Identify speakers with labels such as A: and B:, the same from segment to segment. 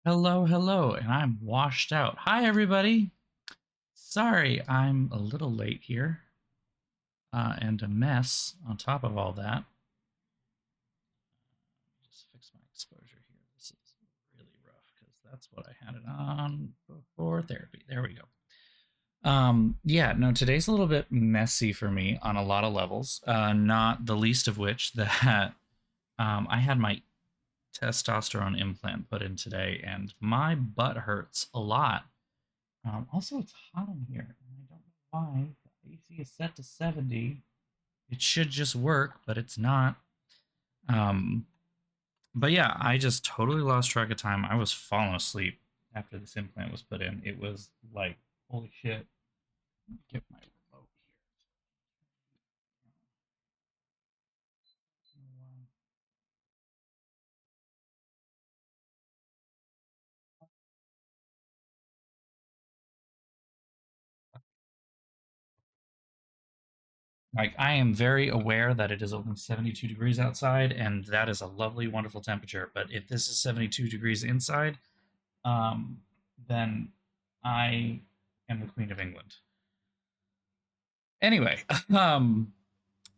A: Hello, hello, and I'm washed out. Hi, everybody. Sorry, I'm a little late here, and a mess on top of all that. Just fix my exposure here. This is really rough because that's what I had it on before therapy. There we go. Yeah, no, today's a little bit messy for me on a lot of levels. Not the least of which that I had my testosterone implant put in today, and my butt hurts a lot. Also, it's hot in here, and I don't know why. The AC is set to 70. It should just work, but it's not. Um, but yeah, I just totally lost track of time. I was falling asleep after this implant was put in. It was like, holy shit. Get my remote here. Like, I am very aware that it is only 72 degrees outside, and that is a lovely, wonderful temperature. But if this is 72 degrees inside, um, then I am the Queen of England. Anyway,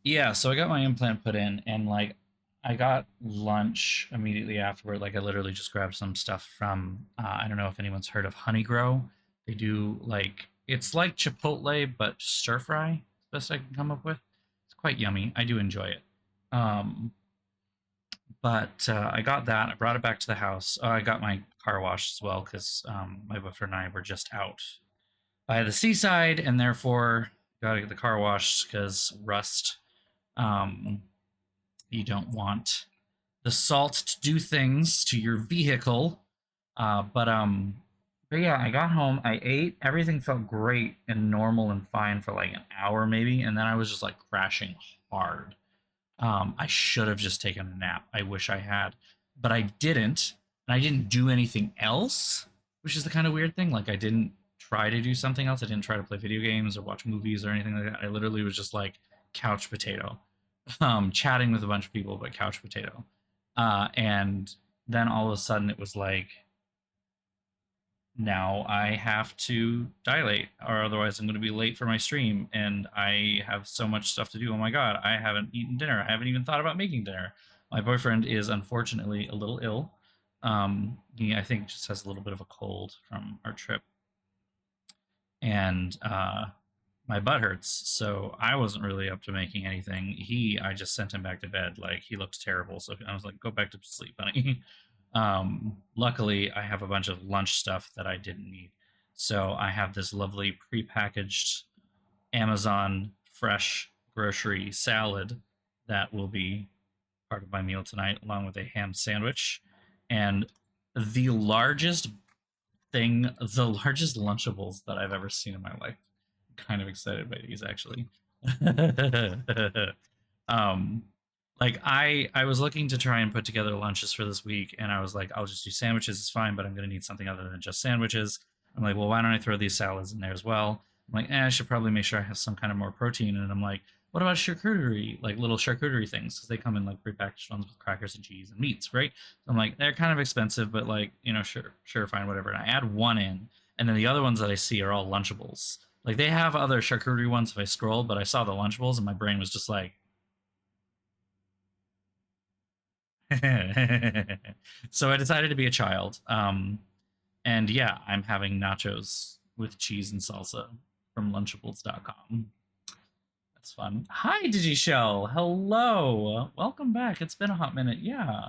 A: yeah, so I got my implant put in, and like I got lunch immediately afterward. Like I literally just grabbed some stuff from I don't know if anyone's heard of Honey Grow. They do like it's like Chipotle but stir fry. Best I can come up with. It's quite yummy. I do enjoy it. Um, but I got that. I brought it back to the house. I got my car washed as well because my boyfriend and I were just out by the seaside, and therefore got to get the car washed because rust. Um, you don't want the salt to do things to your vehicle. But yeah, I got home, I ate, everything felt great and normal and fine for like an hour maybe, and then I was just like crashing hard. I should have just taken a nap. I wish I had, but I didn't, and I didn't do anything else, which is the kind of weird thing. Like I didn't try to do something else. I didn't try to play video games or watch movies or anything like that. I literally was just like couch potato, chatting with a bunch of people, but couch potato. And then all of a sudden it was like, now I have to dilate, or otherwise I'm going to be late for my stream, and I have so much stuff to do. Oh my god, I haven't eaten dinner. I haven't even thought about making dinner. My boyfriend is unfortunately a little ill. He, I think, just has a little bit of a cold from our trip, and my butt hurts, so I wasn't really up to making anything. I just sent him back to bed. Like he looked terrible, so I was like, "Go back to sleep, honey." Luckily, I have a bunch of lunch stuff that I didn't need, so I have this lovely prepackaged Amazon fresh grocery salad that will be part of my meal tonight, along with a ham sandwich and the largest the largest Lunchables that I've ever seen in my life. I'm kind of excited by these actually. um, like I was looking to try and put together lunches for this week, and I was like, I'll just do sandwiches. It's fine, but I'm gonna need something other than just sandwiches. I'm like, well, why don't I throw these salads in there as well? I'm like, I should probably make sure I have some kind of more protein. And I'm like, what about charcuterie, like little charcuterie things? Because they come in like prepackaged ones with crackers and cheese and meats, right? So I'm like, they're kind of expensive, but like, sure, fine, whatever. And I add one in, and then the other ones that I see are all Lunchables. Like they have other charcuterie ones if I scroll, but I saw the Lunchables, and my brain was just like, so I decided to be a child. And yeah, I'm having nachos with cheese and salsa from Lunchables.com. That's fun. Hi, DigiShell. Hello. Welcome back. It's been a hot minute. Yeah.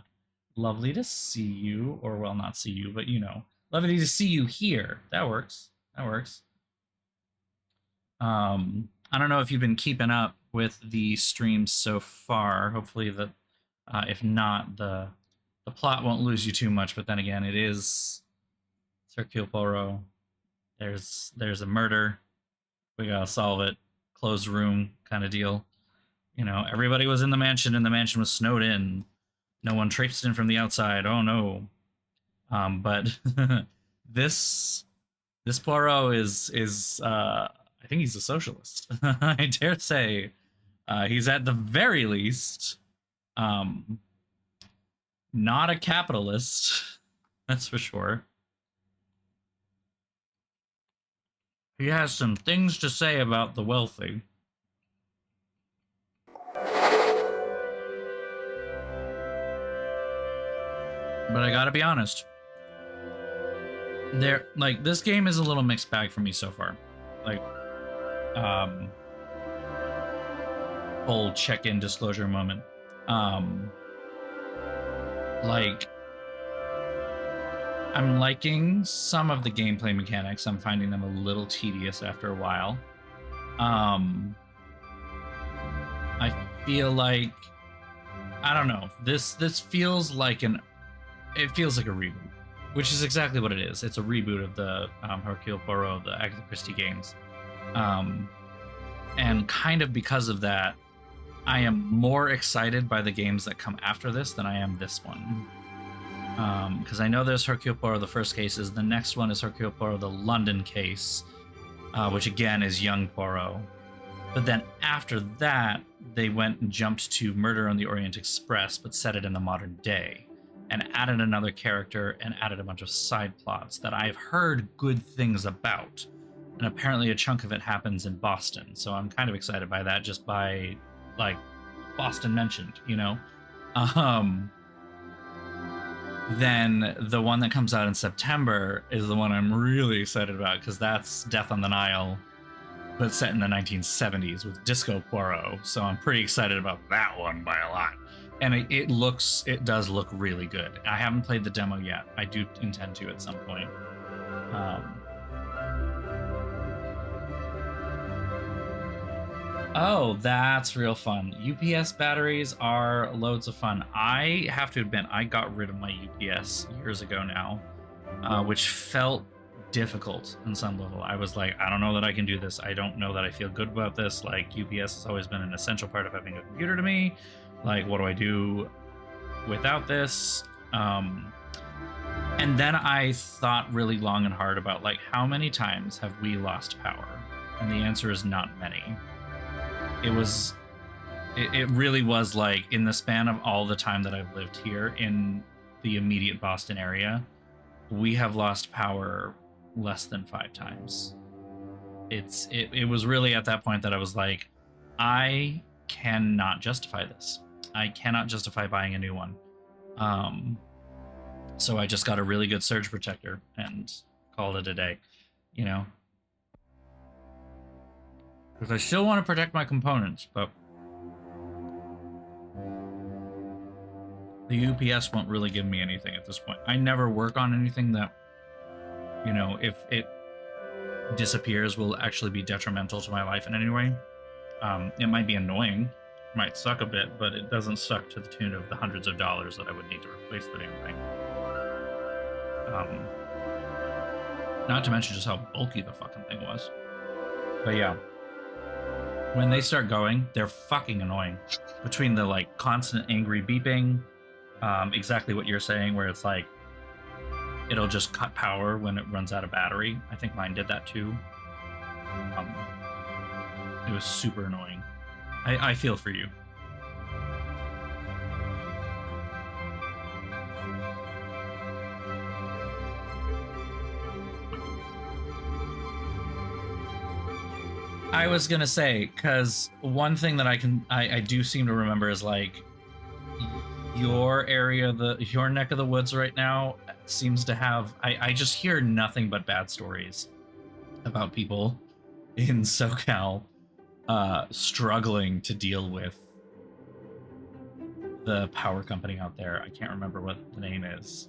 A: Lovely to see you. Or, well, not see you, but lovely to see you here. That works. That works. I don't know if you've been keeping up with the streams so far. Hopefully, if not, the plot won't lose you too much. But then again, it is Hercule Poirot. There's a murder. We gotta solve it. Closed room kind of deal. Everybody was in the mansion, and the mansion was snowed in. No one traipsed in from the outside. Oh no. But this this Poirot is I think he's a socialist. I dare say he's at the very least um, not a capitalist. That's for sure. He has some things to say about the wealthy. But I gotta be honest. This game is a little mixed bag for me so far. Whole check-in disclosure moment. I'm liking some of the gameplay mechanics. I'm finding them a little tedious after a while. I feel like, I don't know. This feels like it feels like a reboot, which is exactly what it is. It's a reboot of the Hercule Poirot, the Agatha Christie games, and kind of because of that, I am more excited by the games that come after this than I am this one. Because I know there's Hercule Poirot, the first case. The next one is Hercule Poirot, the London case, which again is young Poirot. But then after that, they went and jumped to Murder on the Orient Express, but set it in the modern day, and added another character and added a bunch of side plots that I've heard good things about. And apparently a chunk of it happens in Boston. So I'm kind of excited by that, just by, like, Boston mentioned, you know? Then the one that comes out in September is the one I'm really excited about, because that's Death on the Nile, but set in the 1970s with Disco Poirot. So I'm pretty excited about that one by a lot. And it does look really good. I haven't played the demo yet. I do intend to at some point. Oh, that's real fun. UPS batteries are loads of fun. I have to admit, I got rid of my UPS years ago now, which felt difficult in some level. I was like, I don't know that I can do this. I don't know that I feel good about this. Like, UPS has always been an essential part of having a computer to me. Like, what do I do without this? And then I thought really long and hard about, like, how many times have we lost power? And the answer is not many. It really was, like, in the span of all the time that I've lived here in the immediate Boston area, we have lost power less than 5 times. It was really at that point that I was like, I cannot justify this. I cannot justify buying a new one. So I just got a really good surge protector and called it a day, you know? Because I still want to protect my components, but the UPS won't really give me anything at this point. I never work on anything that, you know, if it disappears, will actually be detrimental to my life in any way. It might be annoying, might suck a bit, but it doesn't suck to the tune of the hundreds of dollars that I would need to replace the damn thing. Not to mention just how bulky the fucking thing was. But yeah. When they start going, they're fucking annoying. Between the, like, constant angry beeping, exactly what you're saying, where it's like, it'll just cut power when it runs out of battery. I think mine did that too. It was super annoying. I feel for you. I was gonna say, because one thing that I do seem to remember is, like, your area, your neck of the woods right now seems to have, I just hear nothing but bad stories about people in SoCal struggling to deal with the power company out there. I can't remember what the name is.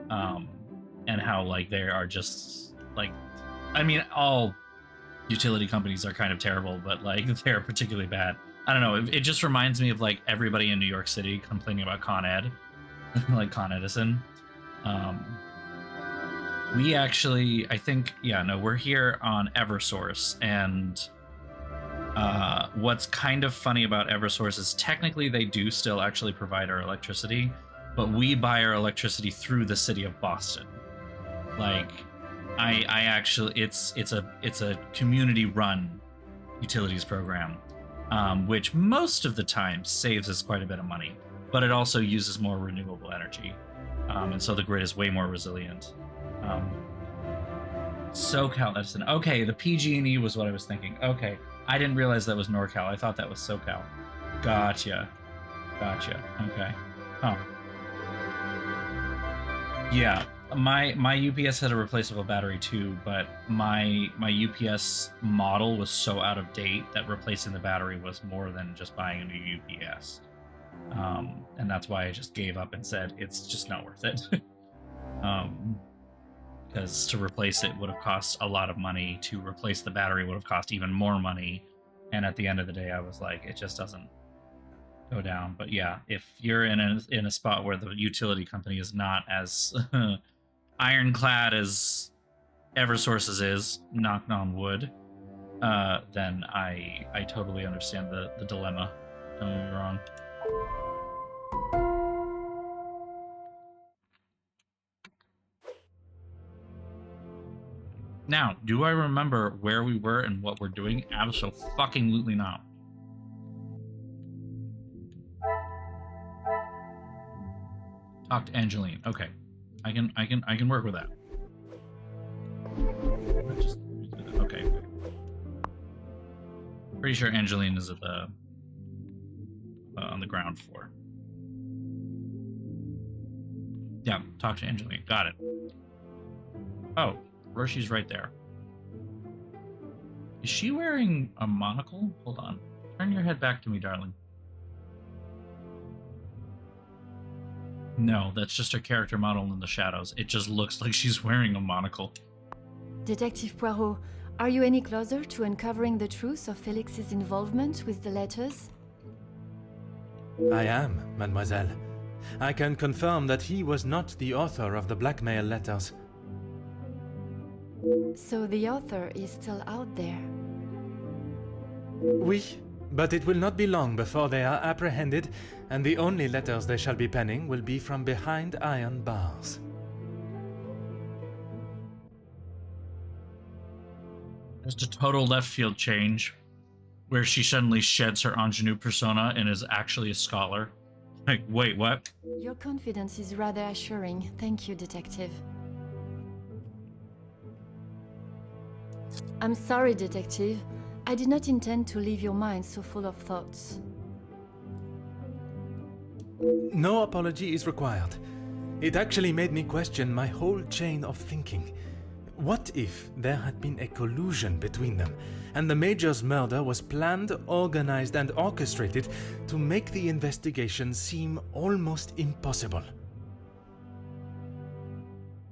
A: And how, like, they are just, like, I mean, all utility companies are kind of terrible, but, like, they're particularly bad. I don't know. It just reminds me of, like, everybody in New York City complaining about Con Ed, like Con Edison. We actually, I think, yeah, no, we're here on Eversource, and what's kind of funny about Eversource is technically they do still actually provide our electricity, but we buy our electricity through the city of Boston. Like, I actually, it's a community-run utilities program, which most of the time saves us quite a bit of money, but it also uses more renewable energy, and so the grid is way more resilient. SoCal Edison. Okay, the PG&E was what I was thinking. Okay, I didn't realize that was NorCal. I thought that was SoCal. Gotcha. Okay. Huh. Yeah, my UPS had a replaceable battery too, but my UPS model was so out of date that replacing the battery was more than just buying a new UPS. And that's why I just gave up and said it's just not worth it. Because to replace it would have cost a lot of money. To replace the battery would have cost even more money. And at the end of the day, I was like, it just doesn't go down. But yeah, if you're in a spot where the utility company is not as ironclad as Eversource's is, knock on wood, then I totally understand the dilemma. Don't get me wrong. Now, do I remember where we were and what we're doing? Absolutely not. Talk to Angeline. Okay, I can work with that. Okay. Pretty sure Angeline is at the on the ground floor. Yeah, talk to Angeline. Got it. Oh, Roshi's right there. Is she wearing a monocle? Hold on. Turn your head back to me, darling. No, that's just her character model in the shadows. It just looks like she's wearing a monocle.
B: Detective Poirot, are you any closer to uncovering the truth of Felix's involvement with the letters?
C: I am, mademoiselle. I can confirm that he was not the author of the blackmail letters.
B: So the author is still out there?
C: Oui, but it will not be long before they are apprehended, and the only letters they shall be penning will be from behind iron bars.
A: Just a total left field change, where she suddenly sheds her ingenue persona and is actually a scholar. Like, wait, what?
B: Your confidence is rather assuring. Thank you, Detective. I'm sorry, Detective. I did not intend to leave your mind so full of thoughts.
C: No apology is required. It actually made me question my whole chain of thinking. What if there had been a collusion between them, and the Major's murder was planned, organized, and orchestrated to make the investigation seem almost impossible?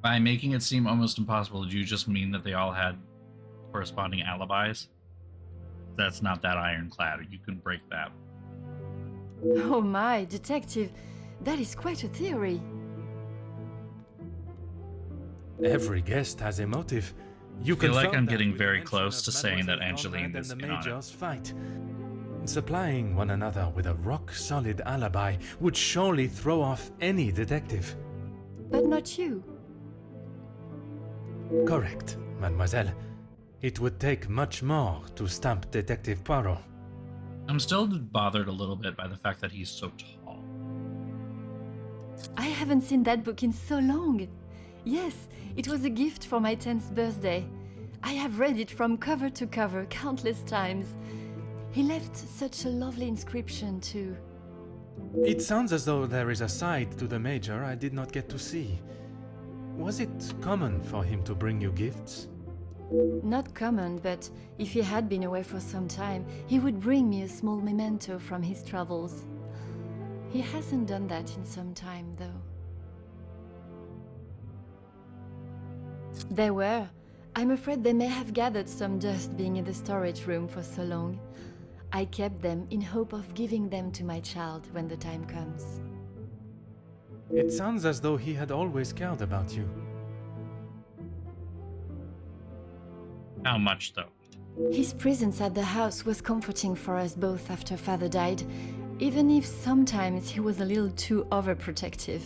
A: By making it seem almost impossible, do you just mean that they all had corresponding alibis? That's not that ironclad. You can break that.
B: Oh my, Detective, that is quite a theory.
C: Every guest has a motive.
A: I feel like I'm getting very close to saying that Angeline is
C: in
A: in on it.
C: fight. Supplying one another with a rock-solid alibi would surely throw off any detective.
B: But not you.
C: Correct, mademoiselle. It would take much more to stamp Detective Poirot.
A: I'm still bothered a little bit by the fact that he's so tall.
B: I haven't seen that book in so long. Yes, it was a gift for my 10th birthday. I have read it from cover to cover countless times. He left such a lovely inscription too.
C: It sounds as though there is a side to the Major I did not get to see. Was it common for him to bring you gifts?
B: Not common, but if he had been away for some time, he would bring me a small memento from his travels. He hasn't done that in some time, though. There were. I'm afraid they may have gathered some dust being in the storage room for so long. I kept them in hope of giving them to my child when the time comes.
C: It sounds as though he had always cared about you.
A: How much, though?
B: His presence at the house was comforting for us both after Father died, even if sometimes he was a little too overprotective.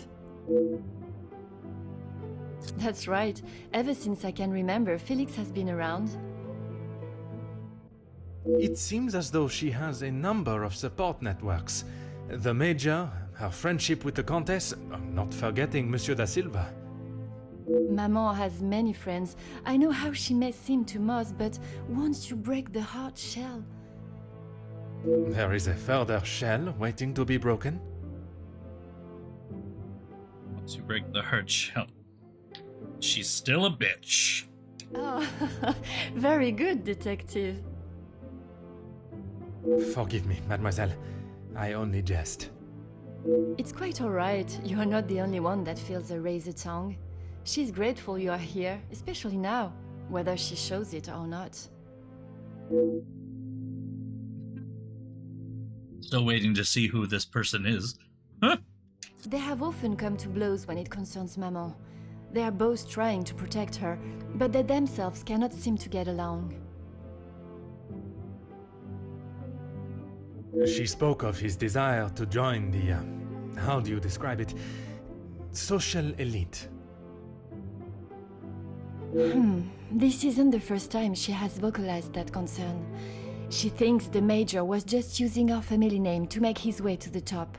B: That's right. Ever since I can remember, Felix has been around.
C: It seems as though she has a number of support networks. The Major, her friendship with the Countess, not forgetting Monsieur da Silva.
B: Maman has many friends. I know how she may seem to most, but once you break the hard shell...
C: There is a further shell waiting to be broken?
A: Once you break the hard shell, she's still a bitch.
B: Oh, very good, detective.
C: Forgive me, mademoiselle. I only jest.
B: It's quite alright. You are not the only one that feels a razor tongue. She's grateful you are here, especially now, whether she shows it or not.
A: Still waiting to see who this person is. Huh?
B: They have often come to blows when it concerns Maman. They are both trying to protect her, but they themselves cannot seem to get along.
C: She spoke of his desire to join the, how do you describe it? Social elite.
B: This isn't the first time she has vocalized that concern. She thinks the Major was just using our family name to make his way to the top.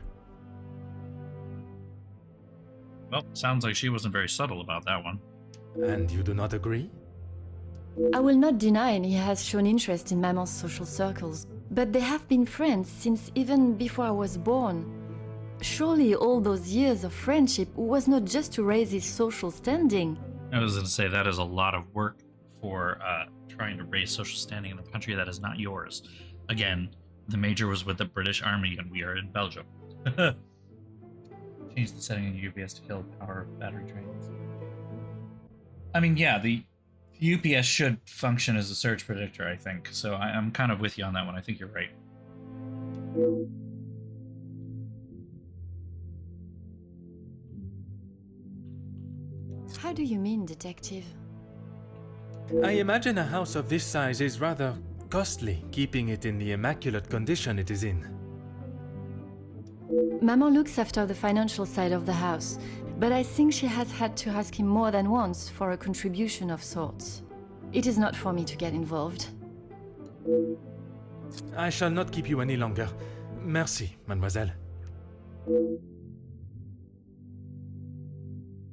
A: Well, sounds like she wasn't very subtle about that one.
C: And you do not agree?
B: I will not deny he has shown interest in Maman's social circles, but they have been friends since even before I was born. Surely all those years of friendship was not just to raise his social standing.
A: I was going to say that is a lot of work for trying to raise social standing in a country that is not yours. Again, the Major was with the British Army and we are in Belgium. Change the setting in UPS to kill power of battery trains. I mean, yeah, the UPS should function as a surge predictor, I think. So I'm kind of with you on that one. I think you're right.
B: How do you mean, detective?
C: I imagine a house of this size is rather costly, keeping it in the immaculate condition it is in.
B: Maman looks after the financial side of the house, but I think she has had to ask him more than once for a contribution of sorts. It is not for me to get involved.
C: I shall not keep you any longer. Merci, mademoiselle.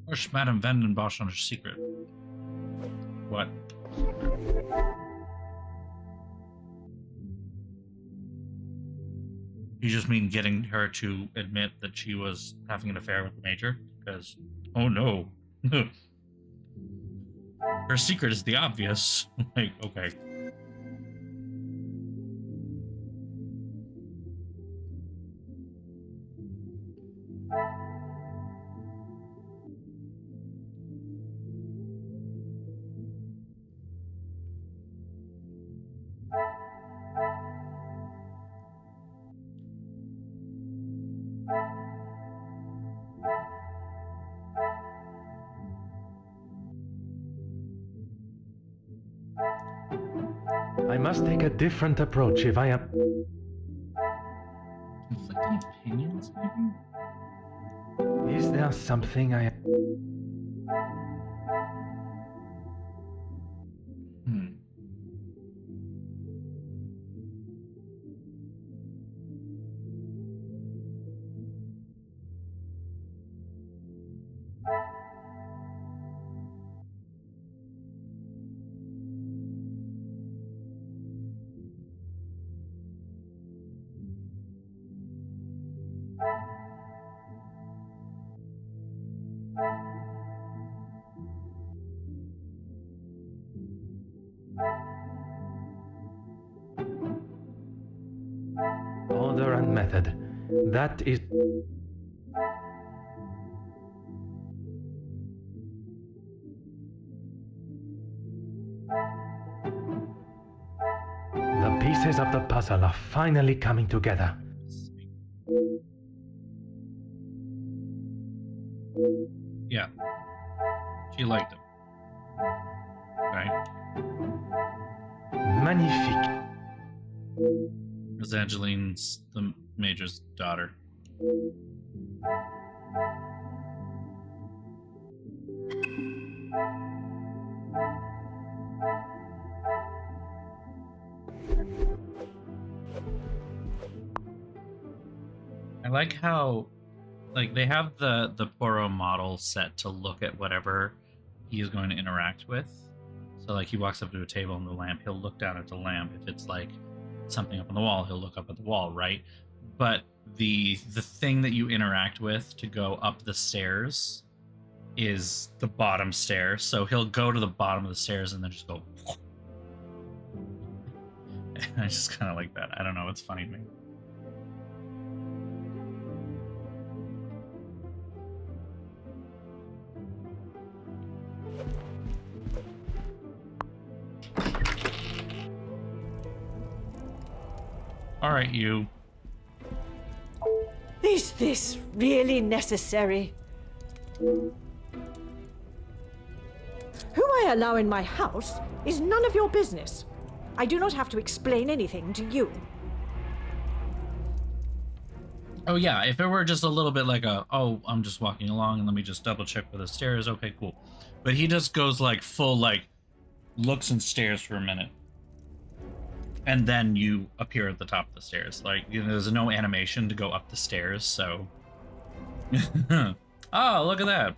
A: Push Madame Vandenbosch on her secret. What? You just mean getting her to admit that she was having an affair with the Major? Because, oh no. Her secret is the obvious. Like, okay.
C: I must take a different approach if I am...
A: Conflicting opinions, maybe?
C: Is there something I... Order and method. That is... The pieces of the puzzle are finally coming together.
A: Yeah. She liked him. Right?
C: Magnifique.
A: Because Angeline's the Major's daughter. I like how, like, they have the Poirot model set to look at whatever he is going to interact with. So like he walks up to a table and the lamp, he'll look down at the lamp. If it's like something up on the wall, he'll look up at the wall, right? But the thing that you interact with to go up the stairs is the bottom stair. So he'll go to the bottom of the stairs and then just go. And I just kind of like that. I don't know. It's funny to me. All right, you.
D: Is this really necessary? Who I allow in my house is none of your business. I do not have to explain anything to you.
A: Oh yeah, if it were just a little bit like I'm just walking along and let me just double check where the stairs. Okay, cool. But he just goes like full like looks and stares for a minute. And then you appear at the top of the stairs. Like, there's no animation to go up the stairs, so... Oh, look at that.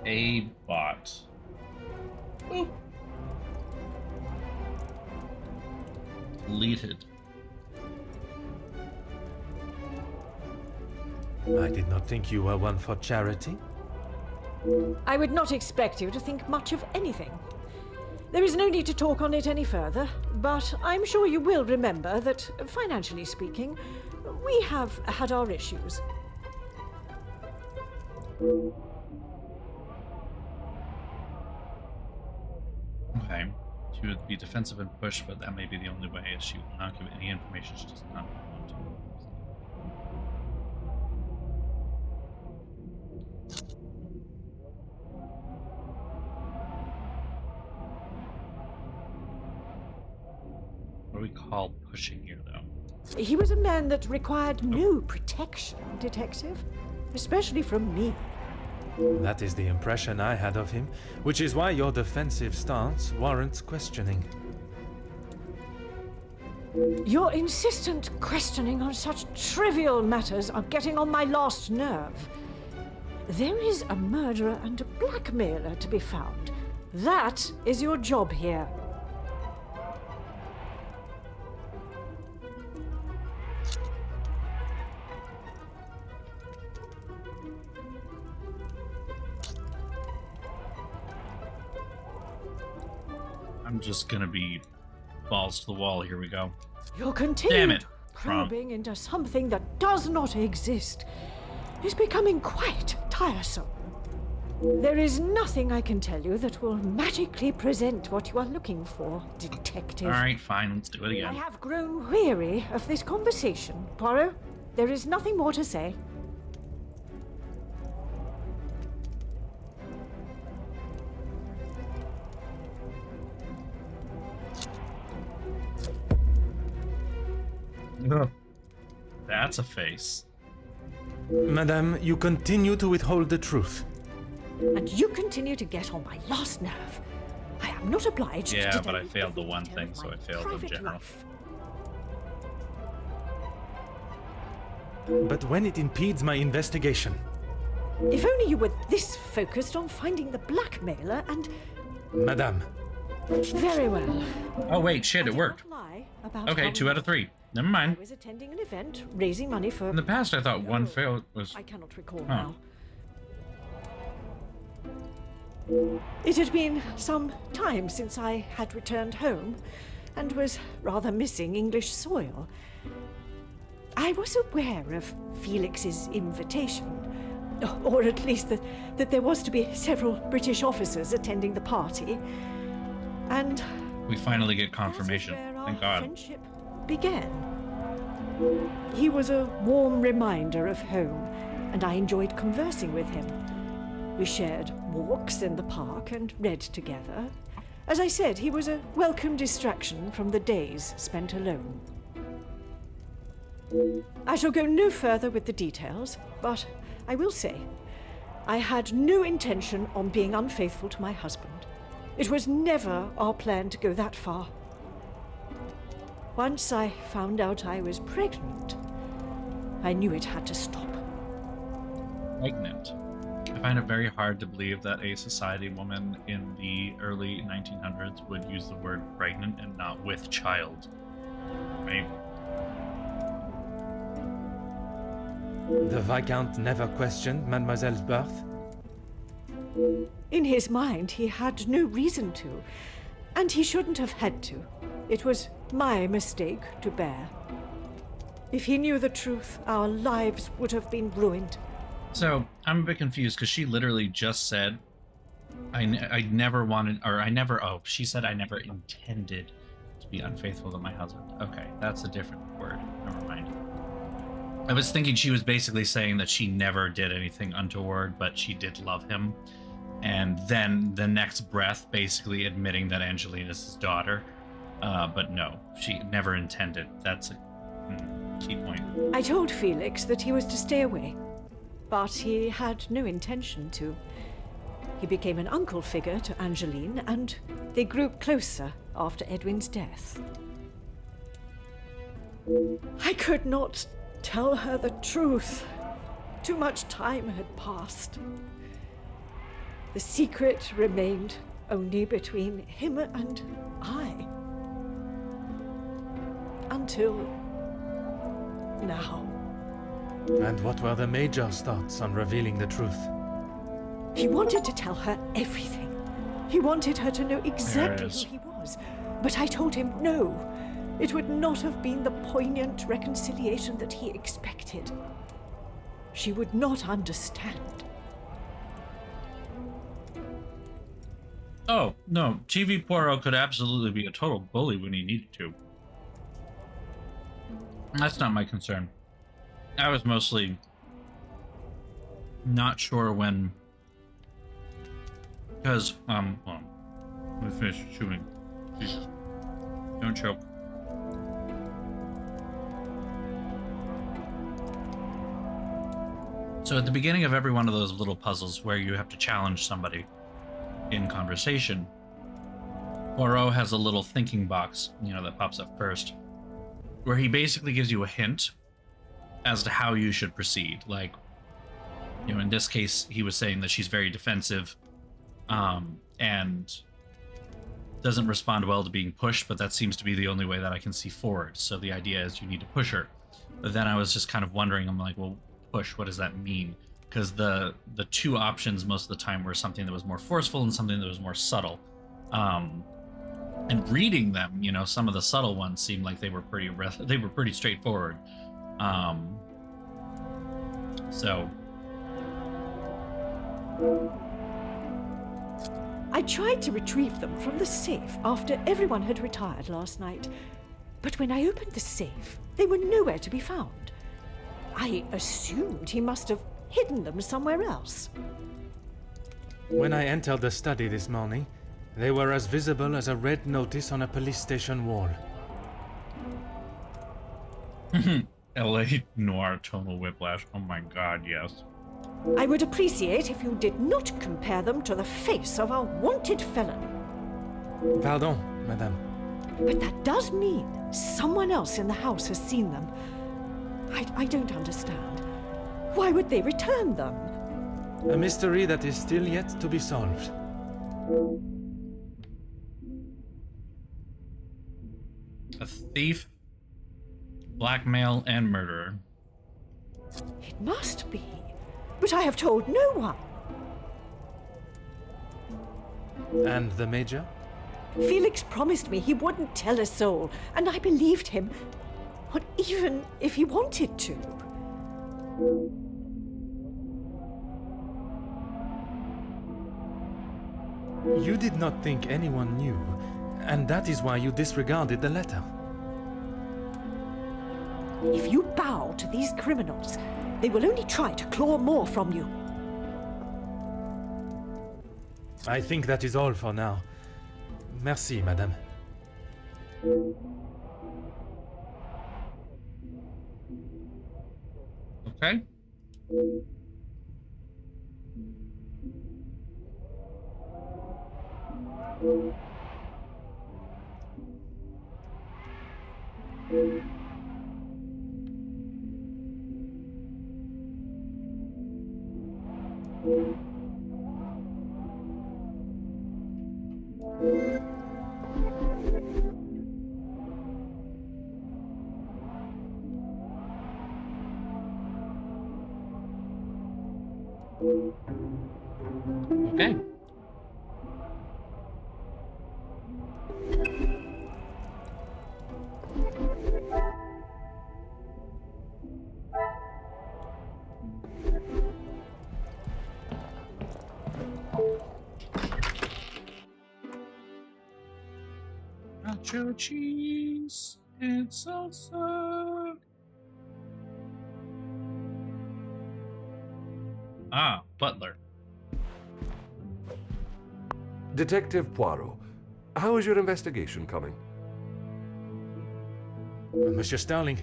A: A bot. Boop. Deleted.
C: I did not think you were one for charity.
D: I would not expect you to think much of anything. There is no need to talk on it any further, but I'm sure you will remember that, financially speaking, we have had our issues.
A: Okay. She would be defensive and push, but that may be the only way, as she will not give any information she does not want to. What do we call pushing here, though?
D: He was a man that required no protection, Detective, especially from me.
C: That is the impression I had of him, which is why your defensive stance warrants questioning.
D: Your insistent questioning on such trivial matters are getting on my last nerve. There is a murderer and a blackmailer to be found. That is your job here.
A: I'm just gonna be balls to the wall. Here we go.
D: Your
A: Damn
D: continued
A: it,
D: probing into something that does not exist is becoming quite tiresome. There is nothing I can tell you that will magically present what you are looking for, Detective.
A: All right, fine. Let's do it
D: I
A: again.
D: have grown weary of this conversation, Poirot. There is nothing more to say.
A: That's a face.
C: Madame, you continue to withhold the truth.
D: And you continue to get on my last nerve. I am not obliged
A: Yeah,
D: to
A: but
D: tell
A: I
D: you
A: failed the
D: every
A: one
D: detail
A: thing,
D: of
A: so
D: my
A: I failed in
D: private
A: general.
D: life.
C: But when it impedes my investigation...
D: If only you were this focused on finding the blackmailer and...
C: Madame,
D: Very well.
A: Oh wait, shit,
D: I
A: it
D: did
A: worked.
D: not lie about
A: Okay,
D: how
A: 2 out of 3. Never
D: I
A: mind.
D: was attending an event, raising money for...
A: In the past, I thought one fail was...
D: I cannot recall
A: Oh.
D: now. It had been some time since I had returned home and was rather missing English soil. I was aware of Felix's invitation, or at least that there was to be several British officers attending the party, and
A: We finally get confirmation.
D: that is where
A: Thank
D: our
A: God.
D: friendship began. He was a warm reminder of home, and I enjoyed conversing with him. We shared walks in the park and read together. As I said, he was a welcome distraction from the days spent alone. I shall go no further with the details, but I will say, I had no intention on being unfaithful to my husband. It was never our plan to go that far. Once I found out I was pregnant, I knew it had to stop.
A: Pregnant. I find it very hard to believe that a society woman in the early 1900s would use the word pregnant and not with child. Right?
C: The Viscount never questioned Mademoiselle's birth?
D: In his mind, he had no reason to, and he shouldn't have had to. It was my mistake to bear. If he knew the truth, our lives would have been ruined.
A: So, I'm a bit confused because she literally just said, I never wanted, or I never, oh, she said I never intended to be unfaithful to my husband. Okay, that's a different word. Never mind. I was thinking she was basically saying that she never did anything untoward, but she did love him. And then the next breath basically admitting that Angelina's his daughter. But no, she never intended. That's a key point.
D: I told Felix that he was to stay away, but he had no intention to. He became an uncle figure to Angeline, and they grew closer after Edwin's death. I could not tell her the truth. Too much time had passed. The secret remained only between him and I. Until now.
C: And what were the Major's thoughts on revealing the truth?
D: He wanted to tell her everything. He wanted her to know exactly
A: is.
D: who he was. But I told him no. It would not have been the poignant reconciliation that he expected. She would not understand.
A: Oh, no, TV Poirot could absolutely be a total bully when he needed to. That's not my concern. I was mostly not sure when, because, hold on. Let me finish chewing. Jesus. Don't choke. So at the beginning of every one of those little puzzles where you have to challenge somebody in conversation, Poirot has a little thinking box, that pops up first, where he basically gives you a hint as to how you should proceed. Like, in this case, he was saying that she's very defensive, and doesn't respond well to being pushed, but that seems to be the only way that I can see forward. So the idea is you need to push her. But then I was just kind of wondering, I'm like, well, push, what does that mean? Because the two options most of the time were something that was more forceful and something that was more subtle. And reading them, some of the subtle ones seemed like they were pretty straightforward. So
D: I tried to retrieve them from the safe after everyone had retired last night. But when I opened the safe, they were nowhere to be found. I assumed he must have hidden them somewhere else.
C: When I entered the study this morning, they were as visible as a red notice on a police station wall.
A: LA noir tonal whiplash. Oh my god, yes.
D: I would appreciate if you did not compare them to the face of a wanted felon.
C: Pardon, madame.
D: But that does mean someone else in the house has seen them. I don't understand. Why would they return them?
C: A mystery that is still yet to be solved.
A: A thief, blackmail, and murderer.
D: It must be. But I have told no one.
C: And the Major?
D: Felix promised me he wouldn't tell a soul, and I believed him. Not even if he wanted to.
C: You did not think anyone knew, and that is why you disregarded the letter.
D: If you bow to these criminals, they will only try to claw more from you.
C: I think that is all for now. Merci, madame.
A: Okay. Okay. Nacho cheese and salsa. Ah, butler.
E: Detective Poirot, how is your investigation coming?
C: Monsieur Sterling,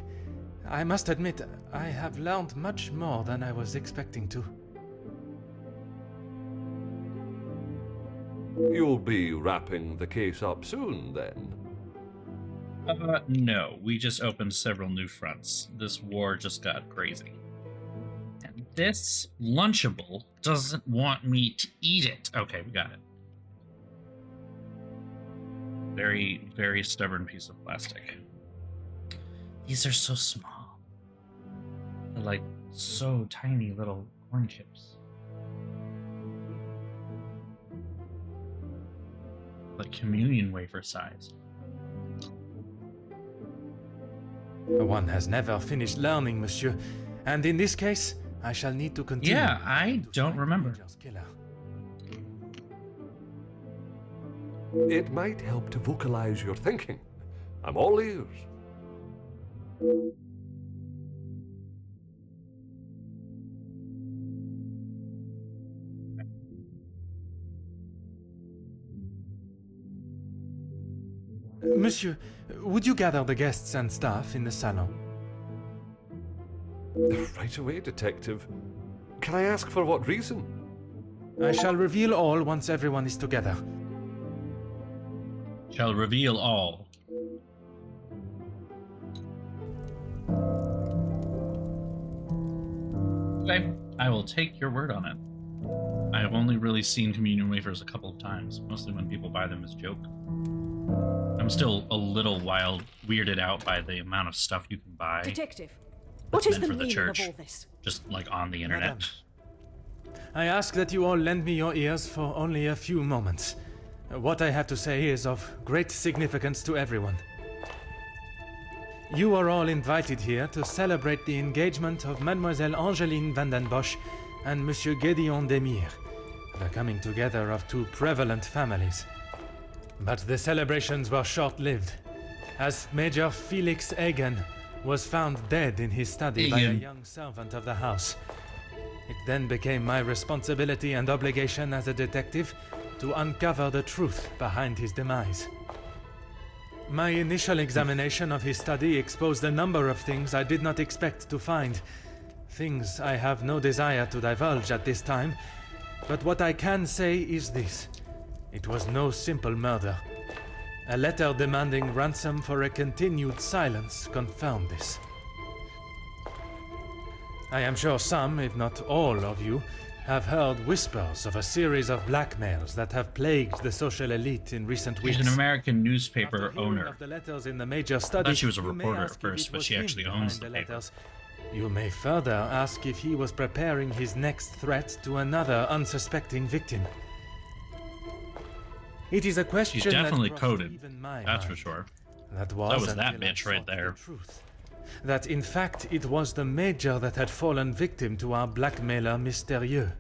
C: I must admit, I have learned much more than I was expecting to.
E: You'll be wrapping the case up soon, then?
A: No, we just opened several new fronts. This war just got crazy. And this Lunchable doesn't want me to eat it. Okay, we got it. Very, very stubborn piece of plastic. These are so small. They're like so tiny little corn chips. Like communion wafer size.
C: One has never finished learning, monsieur. And in this case, I shall need to continue.
A: Yeah, I don't remember.
C: Major's killer.
E: It might help to vocalize your thinking. I'm all ears.
C: Monsieur, would you gather the guests and staff in the salon?
E: Right away, Detective. Can I ask for what reason?
C: I shall reveal all once everyone is together.
A: Shall reveal all. Okay, I will take your word on it. I have only really seen communion wafers a couple of times, mostly when people buy them as joke. I'm still a little weirded out by the amount of stuff you can buy.
D: Detective,
A: That's
D: what is
A: meant
D: the
A: for the
D: meaning
A: church.
D: of all this?
A: Just like on the internet.
C: Madam. I ask that you all lend me your ears for only a few moments. What I have to say is of great significance to everyone. You are all invited here to celebrate the engagement of Mademoiselle Angeline van den Bosch and Monsieur Gédéon Demire, the coming together of two prevalent families. But the celebrations were short-lived, as Major Felix Egan was found dead in his study by a
A: Egan.
C: young servant of the house. It then became my responsibility and obligation as a detective to uncover the truth behind his demise. My initial examination of his study exposed a number of things I did not expect to find. Things I have no desire to divulge at this time, but what I can say is this. It was no simple murder. A letter demanding ransom for a continued silence confirmed this. I am sure some, if not all of you, have heard whispers of a series of blackmails that have plagued the social elite in recent weeks.
A: She's an American newspaper
C: After hearing
A: owner.
C: of the letters in the major study,
A: thought she was a
C: you may
A: reporter at
C: ask if
A: first,
C: it
A: but
C: was
A: she
C: him
A: actually
C: behind
A: owns the paper.
C: letters. You may further ask if he was preparing his next threat to another unsuspecting victim. It is a question
A: She's definitely
C: that crossed
A: coded.
C: even my
A: That's for
C: mind.
A: sure.
C: That was
A: that
C: until I
A: bitch right
C: sought
A: there.
C: the truth. That in fact it was the Major that had fallen victim to our blackmailer Mystérieux.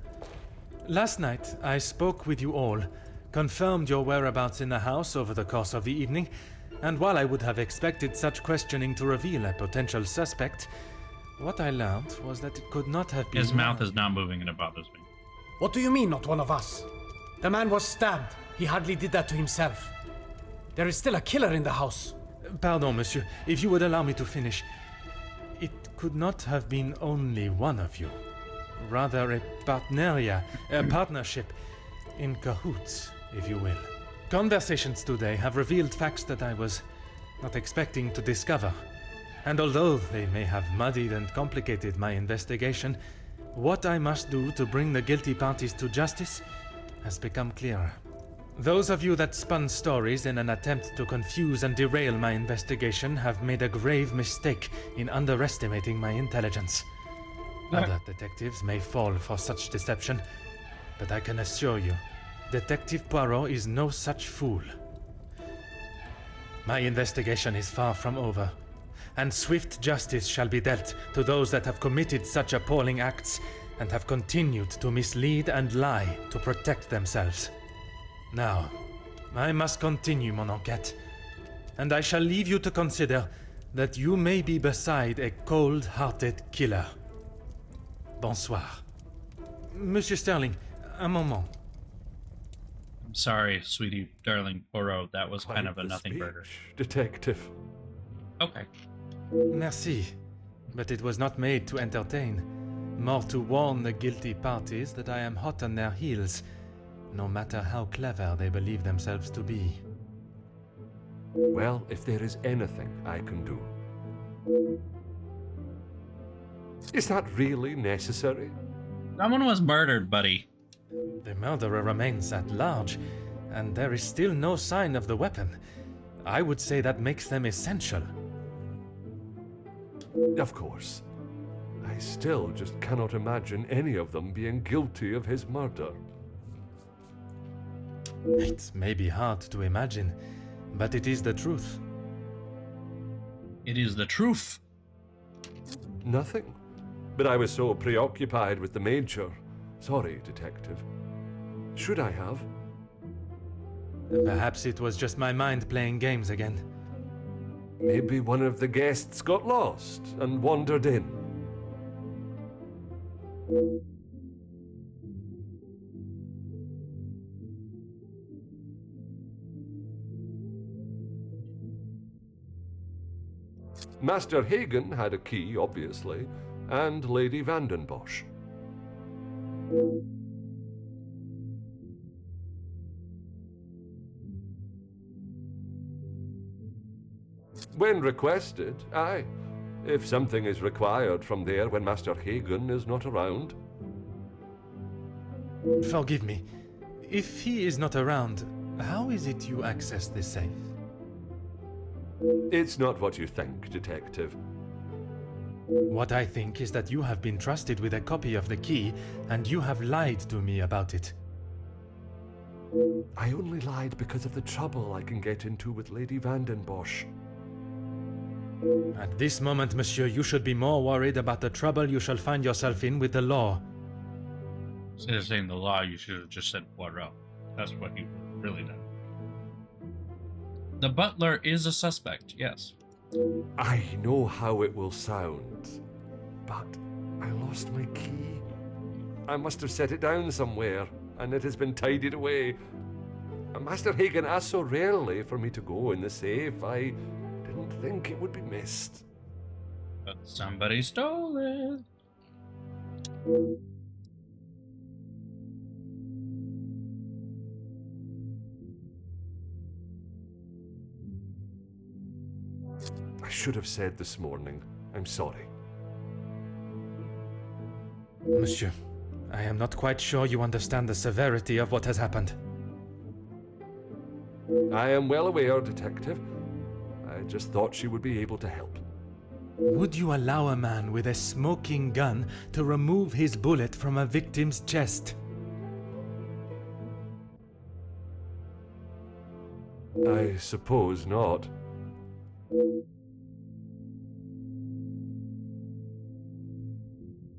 C: Last night I spoke with you all, confirmed your whereabouts in the house over the course of the evening, and while I would have expected such questioning to reveal a potential suspect, what I learned was that it could not have been
A: His mouth
C: one
A: is not moving and it bothers me.
F: What do you mean, not one of us? The man was stabbed. He hardly did that to himself. There is still a killer in the house.
C: Pardon, monsieur, if you would allow me to finish. It could not have been only one of you. Rather a partneria, a partnership, in cahoots, if you will. Conversations today have revealed facts that I was not expecting to discover. And although they may have muddied and complicated my investigation, what I must do to bring the guilty parties to justice has become clearer. Those of you that spun stories in an attempt to confuse and derail my investigation have made a grave mistake in underestimating my intelligence. Other detectives may fall for such deception, but I can assure you, Detective Poirot is no such fool. My investigation is far from over, and swift justice shall be dealt to those that have committed such appalling acts and have continued to mislead and lie to protect themselves. Now, I must continue mon enquête, and I shall leave you to consider that you may be beside a cold-hearted killer. Bonsoir. Monsieur Sterling, un moment.
A: I'm sorry, sweetie, darling Poirot. That was kind
E: Quite
A: of a
E: the
A: nothing
E: speech,
A: burger.
E: Detective.
A: Okay.
C: Merci, but it was not made to entertain, more to warn the guilty parties that I am hot on their heels, no matter how clever they believe themselves to be.
E: Well, if there is anything I can do. Is that really necessary?
A: Someone was murdered, buddy.
C: The murderer remains at large, and there is still no sign of the weapon. I would say that makes them essential.
E: Of course. I still just cannot imagine any of them being guilty of his murder.
C: It may be hard to imagine, but it is the truth.
A: It is the truth.
E: Nothing. But I was so preoccupied with the Major. Sorry, Detective. Should I have?
C: Perhaps it was just my mind playing games again.
E: Maybe one of the guests got lost and wandered in. Master Hagen had a key, obviously, and Lady Vandenbosch. When requested, aye. If something is required from there when Master Hagen is not around.
C: Forgive me. If he is not around, how is it you access the safe?
E: It's not what you think, Detective.
C: What I think is that you have been trusted with a copy of the key, and you have lied to me about it.
E: I only lied because of the trouble I can get into with Lady Vandenbosch.
C: At this moment, monsieur, you should be more worried about the trouble you shall find yourself in with the law.
A: Instead of saying the law, you should have just said Poirot. That's what you really done. The butler is a suspect, yes.
E: I know how it will sound, but I lost my key. I must have set it down somewhere, and it has been tidied away. Master Hagen asked so rarely for me to go in the safe, I didn't think it would be missed.
A: But somebody stole it.
E: I should have said this morning. I'm sorry.
C: Monsieur, I am not quite sure you understand the severity of what has happened.
E: I am well aware, Detective. I just thought she would be able to help.
C: Would you allow a man with a smoking gun to remove his bullet from a victim's chest?
E: I suppose not.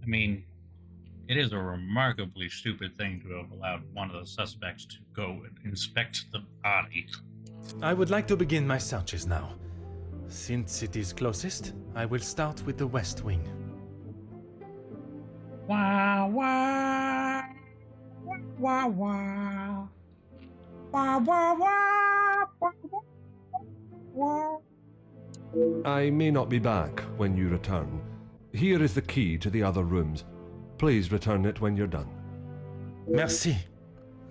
A: I mean, it is a remarkably stupid thing to have allowed one of the suspects to go and inspect the body.
C: I would like to begin my searches now. Since it is closest, I will start with the west wing.
A: Wah, wah, wah, wah, wah. Wah, wah, wah, wah, wah.
E: I may not be back when you return. Here is the key to the other rooms. Please return it when you're done.
C: Merci.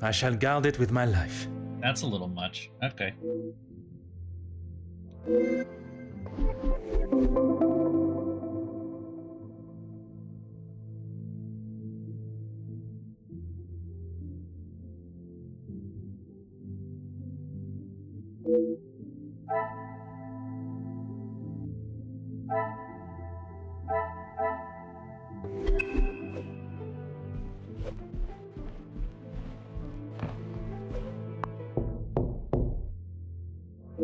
C: I shall guard it with my life.
A: That's a little much. Okay.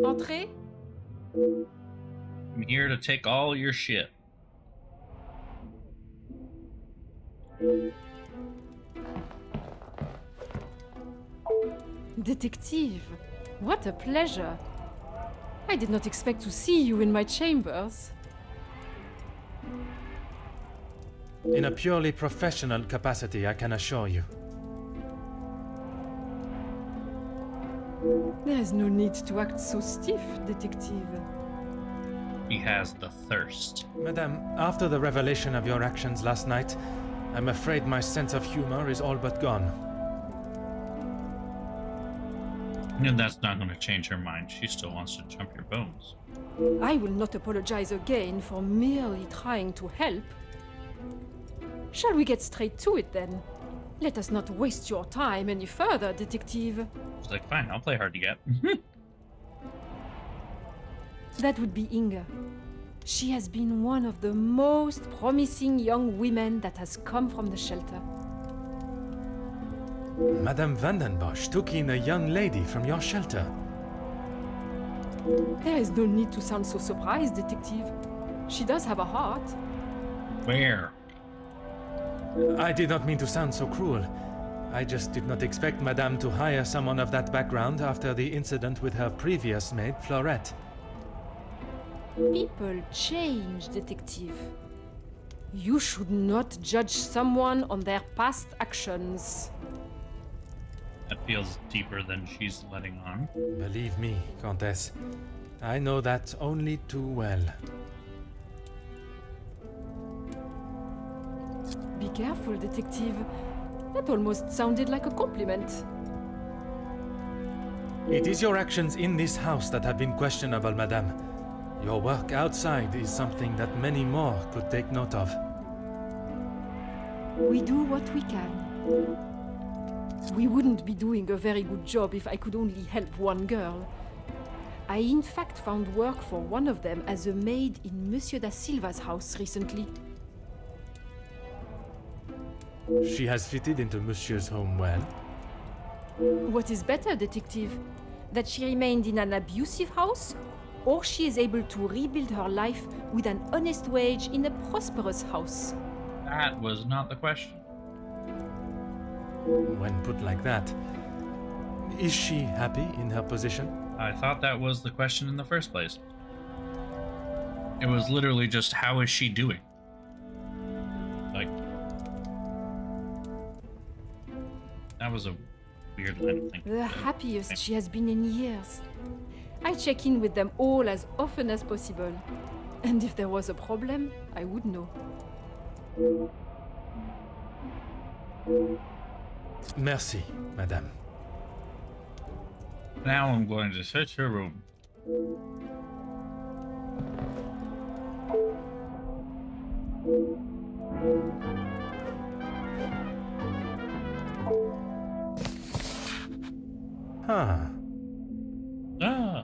G: Entrez.
A: I'm here to take all your shit.
G: Detective, what a pleasure. I did not expect to see you in my chambers.
C: In a purely professional capacity, I can assure you.
G: There is no need to act so stiff, Detective.
A: He has the thirst.
C: Madame, after the revelation of your actions last night, I'm afraid my sense of humor is all but gone.
A: And that's not going to change her mind. She still wants to jump your bones.
G: I will not apologize again for merely trying to help. Shall we get straight to it then? Let us not waste your time any further, Detective.
A: She's like, fine, I'll play hard to get.
G: That would be Inga. She has been one of the most promising young women that has come from the shelter.
C: Madame Vandenbosch took in a young lady from your shelter.
G: There is no need to sound so surprised, Detective. She does have a heart.
A: Where?
C: I did not mean to sound so cruel. I just did not expect Madame to hire someone of that background after the incident with her previous maid, Florette.
G: People change, Detective. You should not judge someone on their past actions.
A: That feels deeper than she's letting on.
C: Believe me, Countess, I know that only too well.
G: Be careful, Detective. That almost sounded like a compliment.
C: It is your actions in this house that have been questionable, Madame. Your work outside is something that many more could take note of.
G: We do what we can. We wouldn't be doing a very good job if I could only help one girl. I in fact found work for one of them as a maid in Monsieur da Silva's house recently.
C: She has fitted into Monsieur's home well.
G: What is better, Detective? That she remained in an abusive house? Or she is able to rebuild her life with an honest wage in a prosperous house?
A: That was not the question.
C: When put like that, is she happy in her position?
A: I thought that was the question in the first place. It was literally just, how is she doing? Like, that was a weird line of thinking.
G: The happiest she has been in years. I check in with them all as often as possible. And if there was a problem, I would know.
C: Merci, Madame.
A: Now I'm going to search her room.
C: Huh.
A: Ah.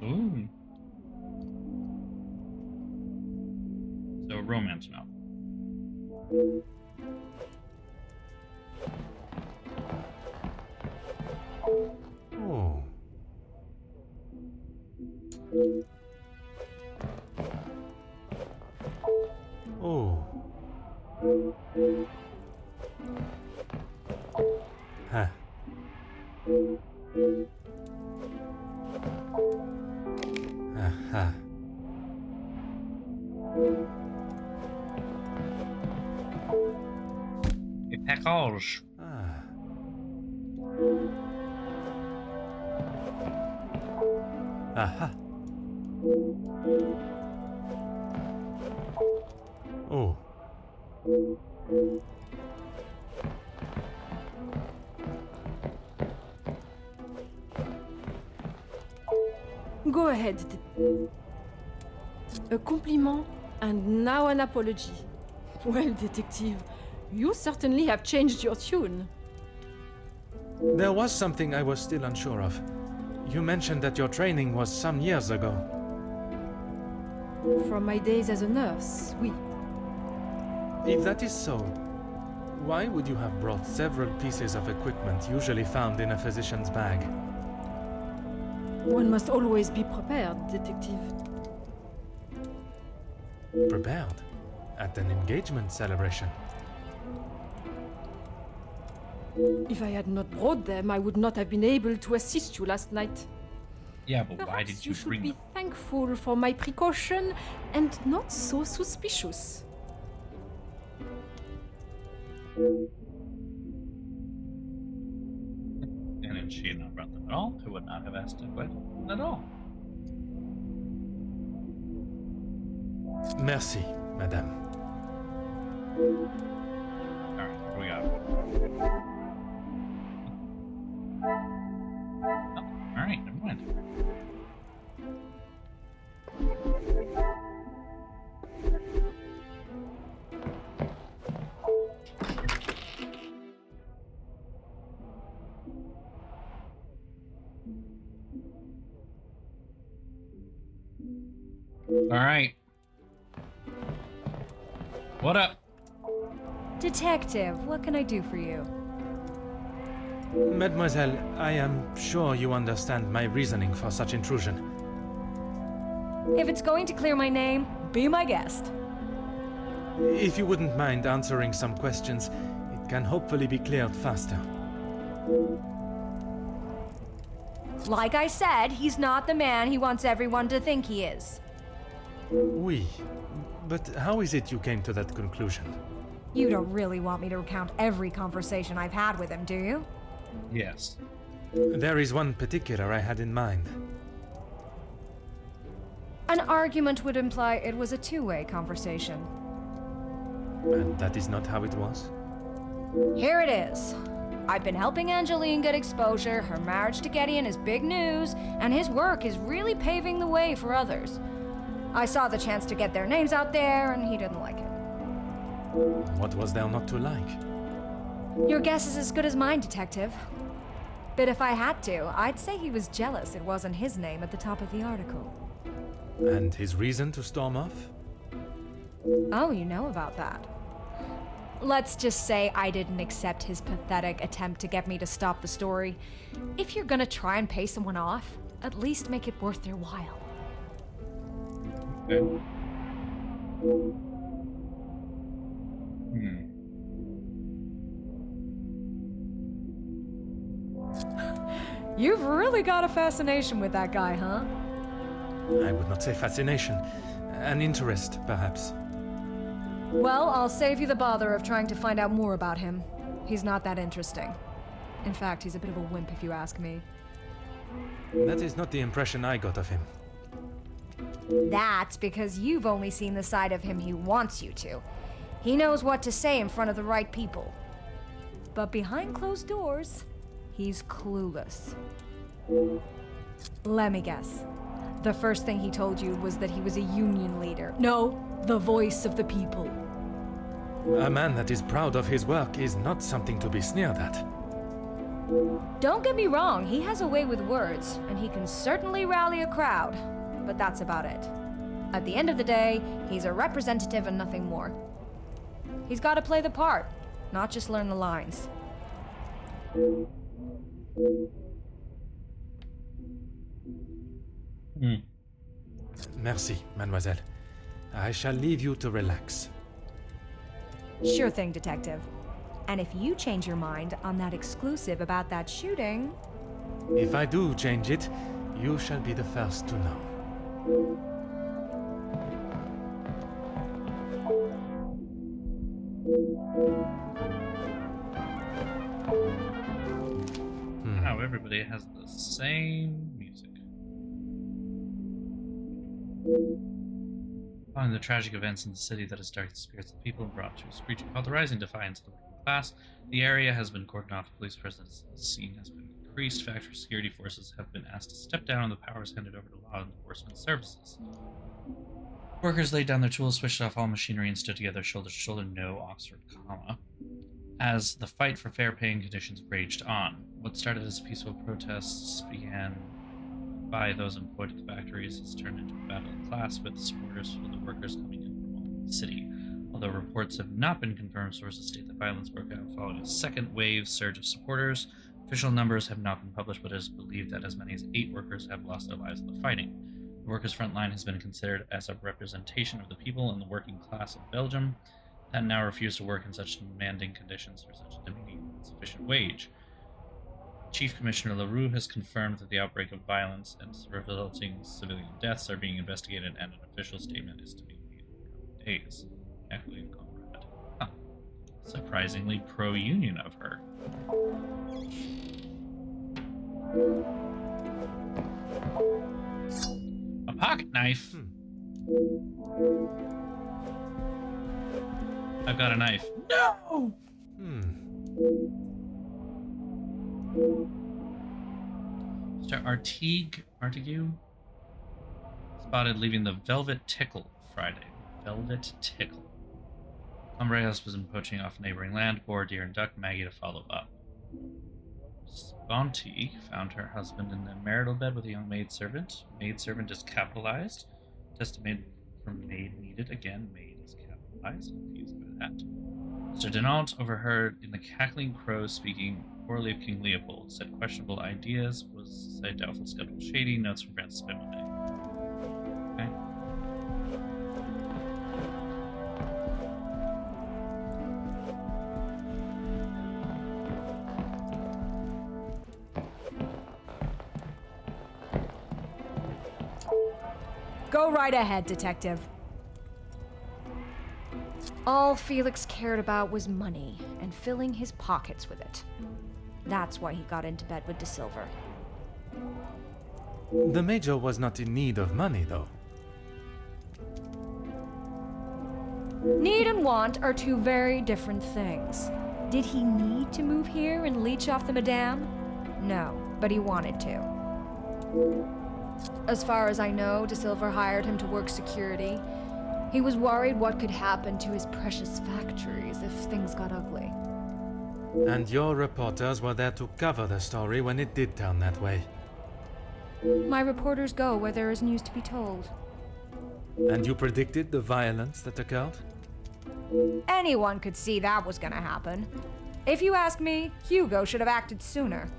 A: Ooh. So, romance novel.
C: Oh. Oh. Huh. Aha.
A: A package.
C: Ah. Aha. Oh.
G: Go ahead. A compliment and now an apology. Well, Detective, you certainly have changed your tune.
C: There was something I was still unsure of. You mentioned that your training was some years ago.
G: From my days as a nurse, oui.
C: If that is so, why would you have brought several pieces of equipment usually found in a physician's bag?
G: One must always be prepared, detective.
C: Prepared? At an engagement celebration?
G: If I had not brought them, I would not have been able to assist you last night.
A: Yeah, but why
G: Perhaps
A: did you
G: should
A: bring
G: be
A: them?
G: thankful for my precaution and not so suspicious.
A: And if she had not brought them at all, I would not have asked a question at all.
C: Merci, madame.
A: Alright, what do we got? Oh, alright, never mind. Alright. What up?
H: Detective, what can I do for you?
C: Mademoiselle, I am sure you understand my reasoning for such intrusion.
H: If it's going to clear my name, be my guest.
C: If you wouldn't mind answering some questions, it can hopefully be cleared faster.
H: Like I said, he's not the man he wants everyone to think he is.
C: Oui, but how is it you came to that conclusion?
H: You don't really want me to recount every conversation I've had with him, do you?
A: Yes.
C: There is one particular I had in mind.
H: An argument would imply it was a two-way conversation.
C: And that is not how it was?
H: Here it is. I've been helping Angeline get exposure, her marriage to Gideon is big news, and his work is really paving the way for others. I saw the chance to get their names out there, and he didn't like it.
C: What was there not to like?
H: Your guess is as good as mine, Detective. But if I had to, I'd say he was jealous it wasn't his name at the top of the article.
C: And his reason to storm off?
H: Oh, you know about that. Let's just say I didn't accept his pathetic attempt to get me to stop the story. If you're gonna try and pay someone off, at least make it worth their while.
A: Okay.
H: You've really got a fascination with that guy, huh?
C: I would not say fascination. An interest, perhaps.
H: Well, I'll save you the bother of trying to find out more about him. He's not that interesting. In fact, he's a bit of a wimp if you ask me.
C: That is not the impression I got of him.
H: That's because you've only seen the side of him he wants you to. He knows what to say in front of the right people. But behind closed doors, he's clueless. Let me guess. The first thing he told you was that he was a union leader. No, the voice of the people.
C: A man that is proud of his work is not something to be sneered at.
H: Don't get me wrong, he has a way with words, and he can certainly rally a crowd. But that's about it. At the end of the day, he's a representative and nothing more. He's got to play the part, not just learn the lines.
C: Merci, mademoiselle. I shall leave you to relax.
H: Sure thing, Detective. And if you change your mind on that exclusive about that shooting...
C: If I do change it, you shall be the first to know.
A: Wow, everybody has the same music. Following the tragic events in the city that has started the spirits of the people and brought to a screeching halt, the rising defiance of the working class, the area has been cordoned off. Police presence on the scene has been increased. Factory security forces have been asked to step down and the powers handed over to law enforcement services. Workers laid down their tools, switched off all machinery, and stood together shoulder to shoulder, no Oxford comma, as the fight for fair pay and conditions raged on. What started as peaceful protests began by those employed at the factories has turned into a battle of class with supporters for the workers coming in from all over the city. All Although reports have not been confirmed, sources state that violence broke out following a second wave surge of supporters. Official numbers have not been published, but it is believed that as many as 8 workers have lost their lives in the fighting. The workers' front line has been considered as a representation of the people and the working class of Belgium that now refuse to work in such demanding conditions for such a demeaning and insufficient wage. Chief Commissioner LaRue has confirmed that the outbreak of violence and resulting civilian deaths are being investigated, and an official statement is to be made in the coming days. Kathleen Conrad. Huh. Surprisingly pro-union of her. A pocket knife? I've got a knife. No! Mr. Artigue spotted leaving the Velvet Tickle Friday. Velvet Tickle. Umbreus was poaching off neighboring land, boar, deer, and duck Maggie to follow up. Sponti found her husband in the marital bed with a young maidservant. Maidservant is capitalized. Testament from maid needed. Again, maid is capitalized. Confused by that. Mr. Denault overheard in the cackling crows speaking poorly of King Leopold. Said questionable ideas. Was said doubtful schedule shady. Notes from Francis Bimonet. Okay.
H: Go right ahead, Detective. All Felix cared about was money and filling his pockets with it. That's why he got into bed with De Silver.
C: The Major was not in need of money, though.
H: Need and want are two very different things. Did he need to move here and leech off the Madame? No, but he wanted to. As far as I know, De Silver hired him to work security. He was worried what could happen to his precious factories if things got ugly.
C: And your reporters were there to cover the story when it did turn that way.
H: My reporters go where there is news to be told.
C: And you predicted the violence that occurred?
H: Anyone could see that was gonna happen. If you ask me, Hugo should have acted sooner.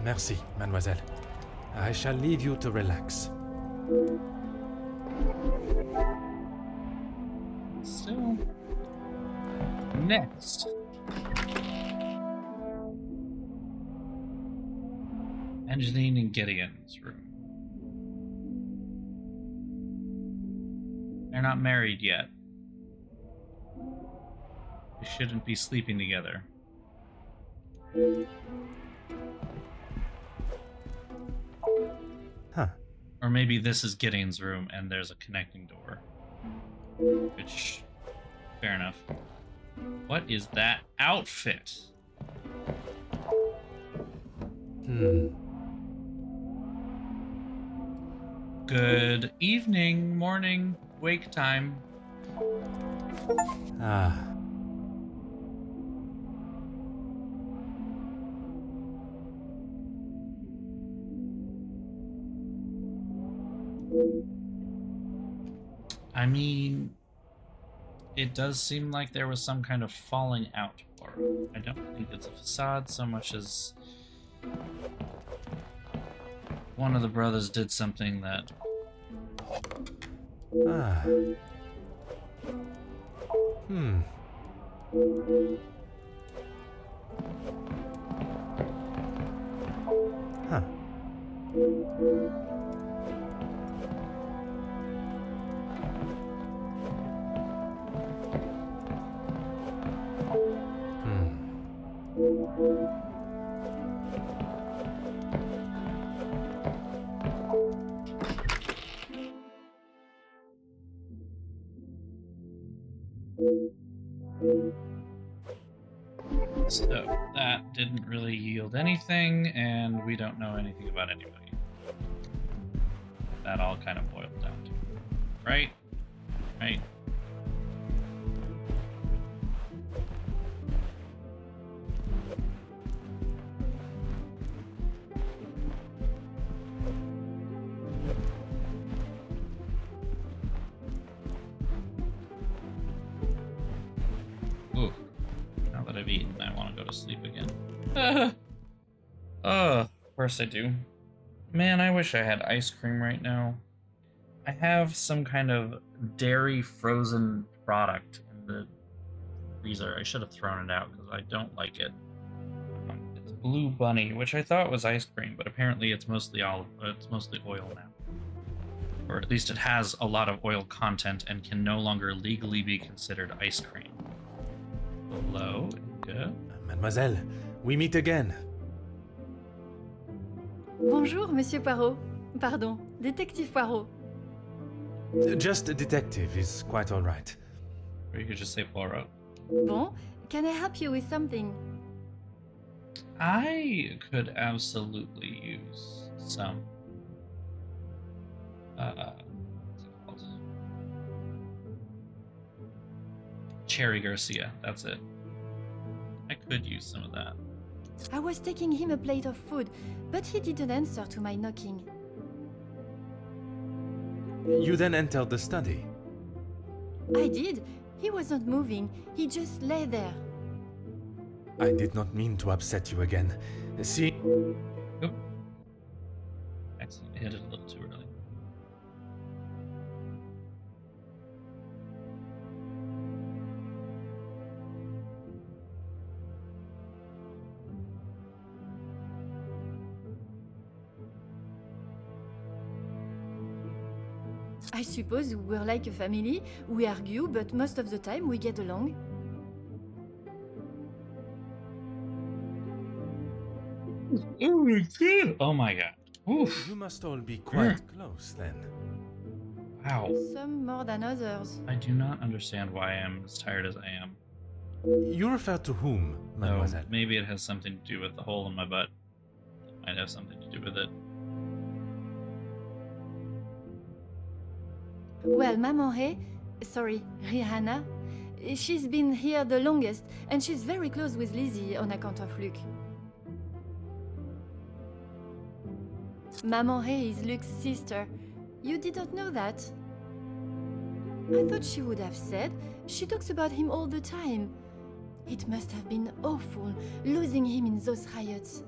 C: Merci, mademoiselle. I shall leave you to relax.
A: So, next. Angeline and Gideon's room. They're not married yet. They shouldn't be sleeping together.
C: Huh.
A: Or maybe this is Gideon's room and there's a connecting door. Which, fair enough. What is that outfit? Good evening, morning, wake time.
C: Ah.
A: I mean, it does seem like there was some kind of falling out, or I don't think it's a facade so much as one of the brothers did something that...
C: Ah. Huh.
A: So that didn't really yield anything, and we don't know anything about anybody. That all kind of boiled down to, right? Right? I've eaten, I want to go to sleep again. Of course I do. Man, I wish I had ice cream right now. I have some kind of dairy frozen product in the freezer. I should have thrown it out because I don't like it. It's Blue Bunny, which I thought was ice cream, but apparently it's mostly oil now. Or at least it has a lot of oil content and can no longer legally be considered ice cream. Hello, Inga?
C: Mademoiselle, we meet again.
B: Bonjour, Monsieur Poirot. Pardon, Détective Poirot.
C: Just a detective is quite all right.
A: Or you could just say Poirot.
B: Bon, can I help you with something?
A: I could absolutely use some. What's it called? Cherry Garcia, that's it. I could use some of that.
B: I was taking him a plate of food, but he didn't answer to my knocking.
C: You then entered the study.
B: I did. He wasn't moving. He just lay there.
C: I did not mean to upset you again. See,
A: Oop. Excellent. Hit it a little too early.
B: I suppose we're like a family. We argue, but most of the time we get along.
A: Oh my god. Oof.
C: you must all be quite close then.
A: Wow.
B: Some more than others.
A: I do not understand why I am as tired as I am.
C: You refer to whom, mademoiselle?
A: Maybe it has something to do with the hole in my butt. It might have something to do with it.
B: Well, Maman Rihanna, she's been here the longest, and she's very close with Lizzie on account of Luke. Maman Ray is Luke's sister. You didn't know that? I thought she would have said. She talks about him all the time. It must have been awful, losing him in those riots.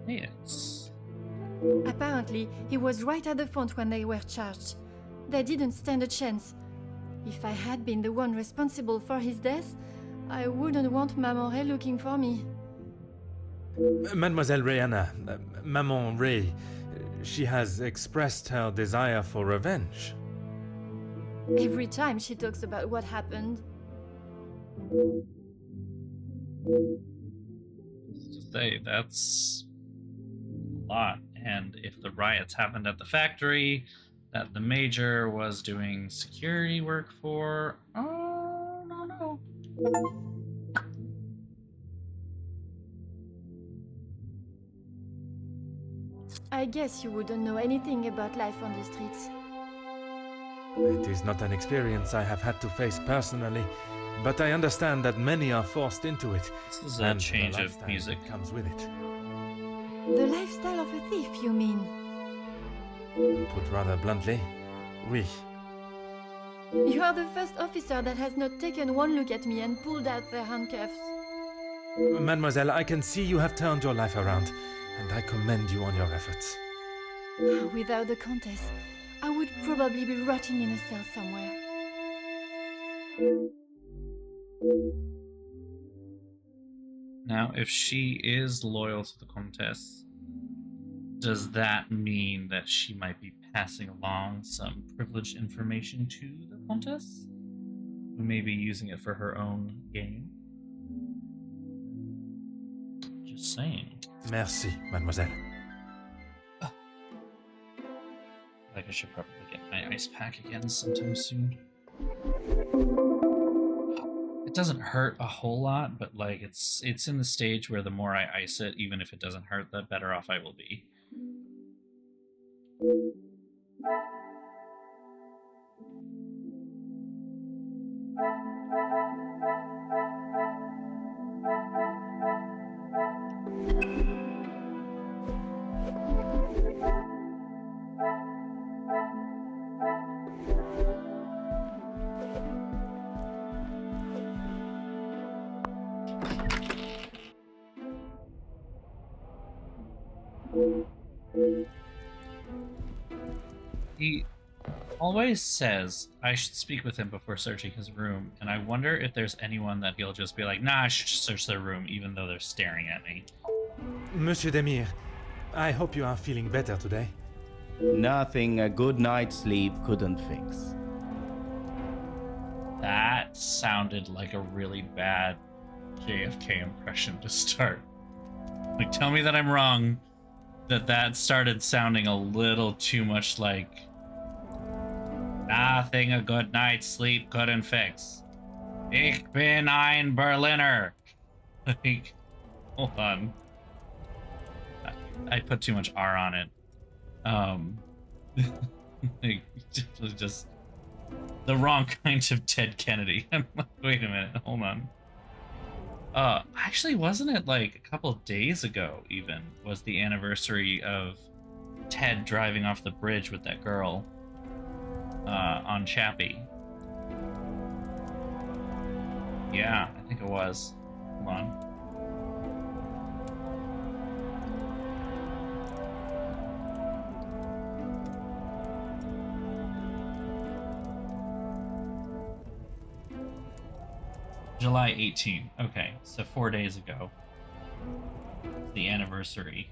A: Yes.
B: Apparently, he was right at the front when they were charged. They didn't stand a chance. If I had been the one responsible for his death, I wouldn't want Maman Ray looking for me.
C: Mademoiselle Rihanna, Maman Ray, she has expressed her desire for revenge.
B: Every time she talks about what happened.
A: To say, that's a lot. And if the riots happened at the factory that the major was doing security work for, oh, no.
B: I guess you wouldn't know anything about life on the streets.
C: It is not an experience I have had to face personally, but I understand that many are forced into it.
A: This is a
C: and
A: change
C: the
A: of
C: lifestyle
A: music.
C: that comes with it.
B: The lifestyle of a thief, you mean?
C: Put rather bluntly, oui.
B: You are the first officer that has not taken one look at me and pulled out their handcuffs.
C: Mademoiselle, I can see you have turned your life around, and I commend you on your efforts.
B: Without the Countess, I would probably be rotting in a cell somewhere.
A: Now, if she is loyal to the Comtesse, does that mean that she might be passing along some privileged information to the Comtesse, who may be using it for her own gain? Just saying.
C: Merci, mademoiselle.
A: Like I should probably get my ice pack again sometime soon. It doesn't hurt a whole lot, but like it's in the stage where the more I ice it, even if it doesn't hurt, the better off I will be. He always says I should speak with him before searching his room, and I wonder if there's anyone that he'll just be like, nah, I should just search their room, even though they're staring at me.
C: Monsieur Demir, I hope you are feeling better today.
I: Nothing a good night's sleep couldn't fix.
A: That sounded like a really bad JFK impression to start. Like, tell me that I'm wrong, that started sounding a little too much like nothing a good night's sleep couldn't fix. Ich bin ein Berliner. Like, hold on. I put too much R on it. Like, just the wrong kind of Ted Kennedy. I'm like, wait a minute, hold on. Actually, wasn't it like a couple of days ago even was the anniversary of Ted driving off the bridge with that girl on Chappie? Yeah, I think it was. Hold on. July 18. Okay, so 4 days ago. The anniversary.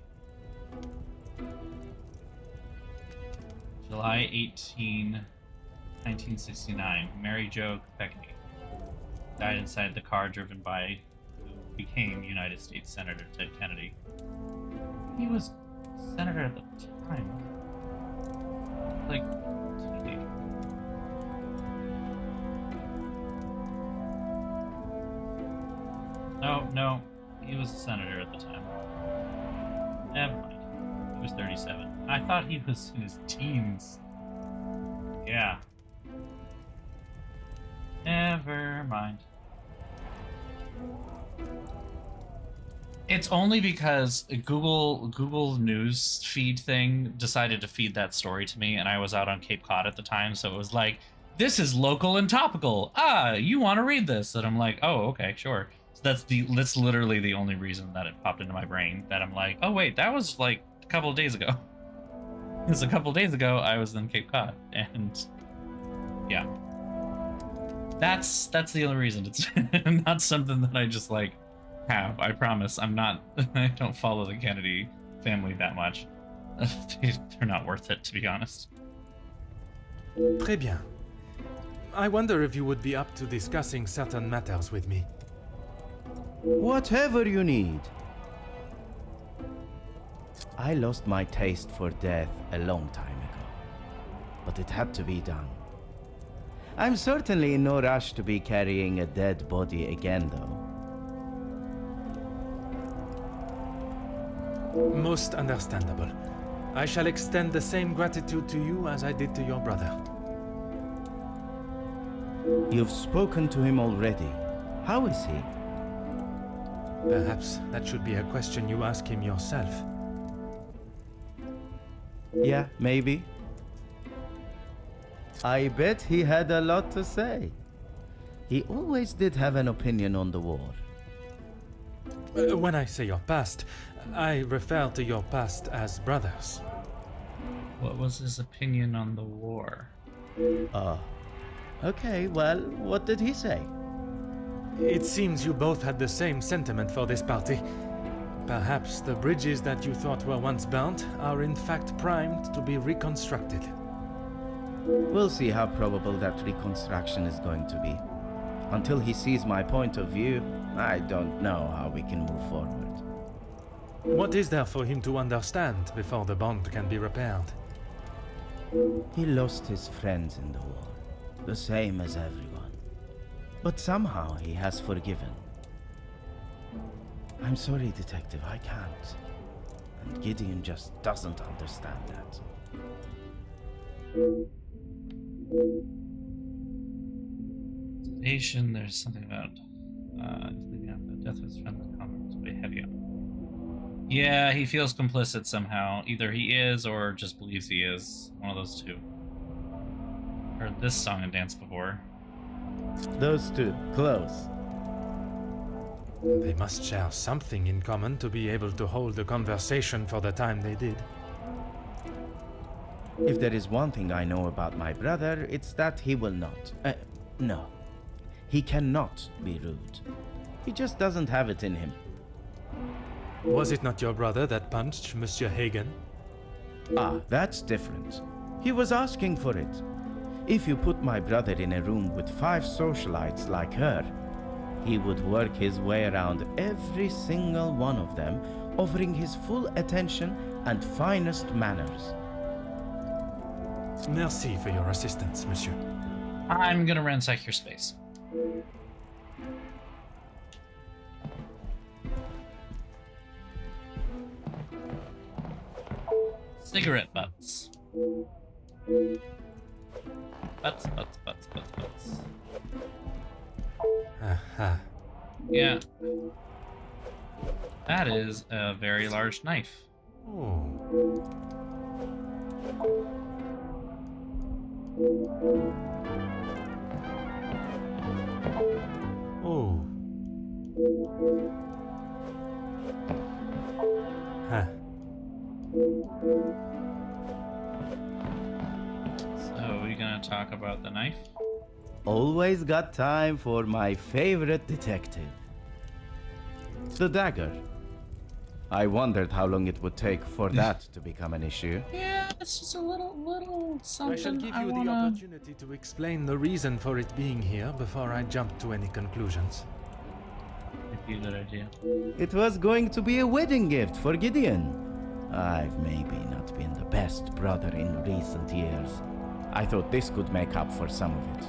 A: July 18, 1969. Mary Jo Kopechne died inside the car driven by who became United States Senator Ted Kennedy. He was senator at the time. Like, teenager. No, he was a senator at the time. Never mind. He was 37. I thought he was in his teens. Yeah. Never mind. It's only because Google News feed thing decided to feed that story to me, and I was out on Cape Cod at the time, so it was like, this is local and topical. Ah, you want to read this? And I'm like, oh, okay, sure. That's literally the only reason that it popped into my brain, that I'm like, oh wait, that was like a couple of days ago. Because a couple of days ago I was in Cape Cod, and yeah, that's the only reason. It's not something that I just like have. I promise, I don't follow the Kennedy family that much. They're not worth it, to be honest.
C: Très bien. I wonder if you would be up to discussing certain matters with me.
I: Whatever you need. I lost my taste for death a long time ago, but it had to be done. I'm certainly in no rush to be carrying a dead body again, though.
C: Most understandable. I shall extend the same gratitude to you as I did to your brother.
I: You've spoken to him already. How is he?
C: Perhaps that should be a question you ask him yourself.
I: Yeah, maybe. I bet he had a lot to say. He always did have an opinion on the war.
C: When I say your past, I refer to your past as brothers.
A: What was his opinion on the war?
I: Okay, well, what did he say?
C: It seems you both had the same sentiment for this party. Perhaps the bridges that you thought were once burnt are in fact primed to be reconstructed.
I: We'll see how probable that reconstruction is going to be. Until he sees my point of view, I don't know how we can move forward.
C: What is there for him to understand before the bond can be repaired?
I: He lost his friends in the war, the same as everyone. But somehow he has forgiven. I'm sorry, Detective, I can't. And Gideon just doesn't understand that.
A: Sedation, there's something about cleaning up the death of his friend that comments way heavy on. Yeah, he feels complicit somehow. Either he is or just believes he is. One of those two. Heard this song and dance before.
I: Those two, close.
C: They must share something in common to be able to hold a conversation for the time they did.
I: If there is one thing I know about my brother, it's that he will not. No. He cannot be rude. He just doesn't have it in him.
C: Was it not your brother that punched Monsieur Hagen?
I: Ah, that's different. He was asking for it. If you put my brother in a room with 5 socialites like her, he would work his way around every single one of them, offering his full attention and finest manners.
C: Merci for your assistance, monsieur.
A: I'm gonna ransack your space. Cigarette butts. Butts.
C: Aha.
A: Yeah. That is a very large knife.
C: Oh. Oh. Huh.
A: So, are we gonna talk about the knife?
I: Always got time for my favorite detective. The dagger. I wondered how long it would take for that to become an issue.
A: Yeah, it's just a little something.
C: I shall give you the opportunity to explain the reason for it being here before I jump to any conclusions.
A: Might be a good idea.
I: It was going to be a wedding gift for Gideon. I've maybe not been the best brother in recent years. I thought this could make up for some of it.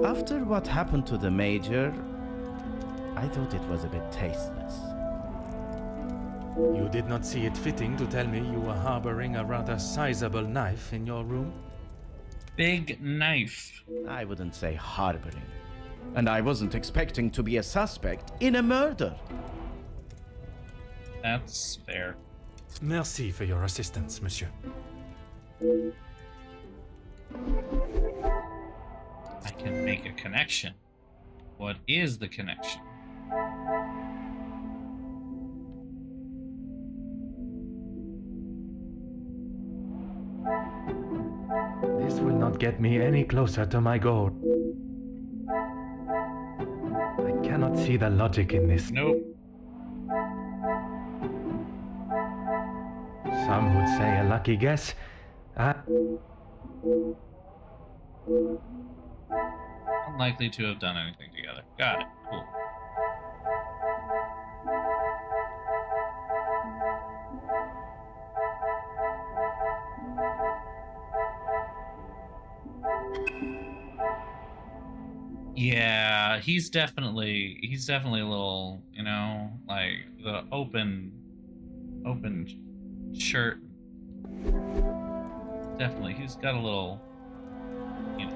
I: After what happened to the Major, I thought it was a bit tasteless.
C: You did not see it fitting to tell me you were harboring a rather sizable knife in your room?
A: Big knife.
I: I wouldn't say harboring. And I wasn't expecting to be a suspect in a murder.
A: That's fair.
C: Merci for your assistance, monsieur.
A: I can make a connection. What is the connection?
C: This will not get me any closer to my goal. I cannot see the logic in this.
A: Nope.
C: Some would say a lucky guess.
A: Unlikely to have done anything together. Got it. Cool. Yeah, he's definitely a little, you know, like the open shirt. Definitely, he's got a little, you know.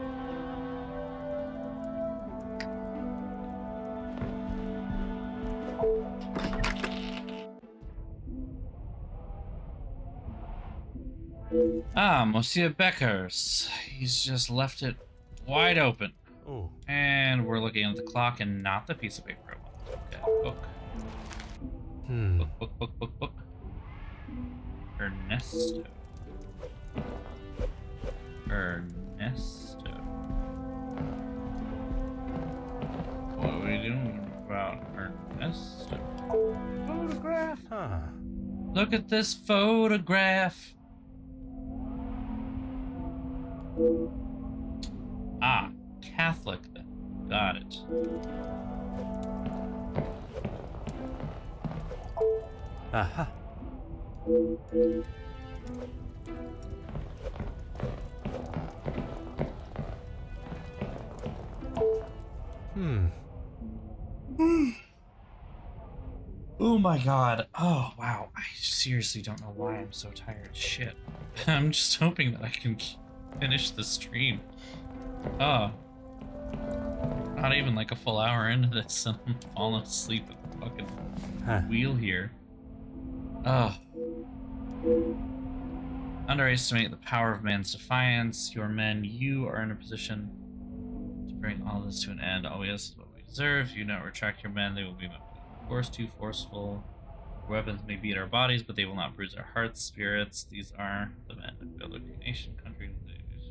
A: Ah, Monsieur Becker's. He's just left it wide open.
C: Oh.
A: And we're looking at the clock and not the piece of paper I want. Okay, book. Book. Ernesto. What are we doing about Ernesto? Photograph.
C: Huh.
A: Look at this photograph. Ah, Catholic then. Got it.
C: Aha.
A: Oh my god. Oh wow. I seriously don't know why I'm so tired. Shit. I'm just hoping that I can finish the stream. Oh. Not even like a full hour into this and I'm falling asleep at the fucking wheel here. Oh. Underestimate the power of man's defiance. Your men, you are in a position to bring all this to an end. Oh yes, what we deserve. If you do not retract your men, they will be force too forceful. Weapons may beat our bodies, but they will not bruise our hearts, spirits. These are the men that build a nation, country, and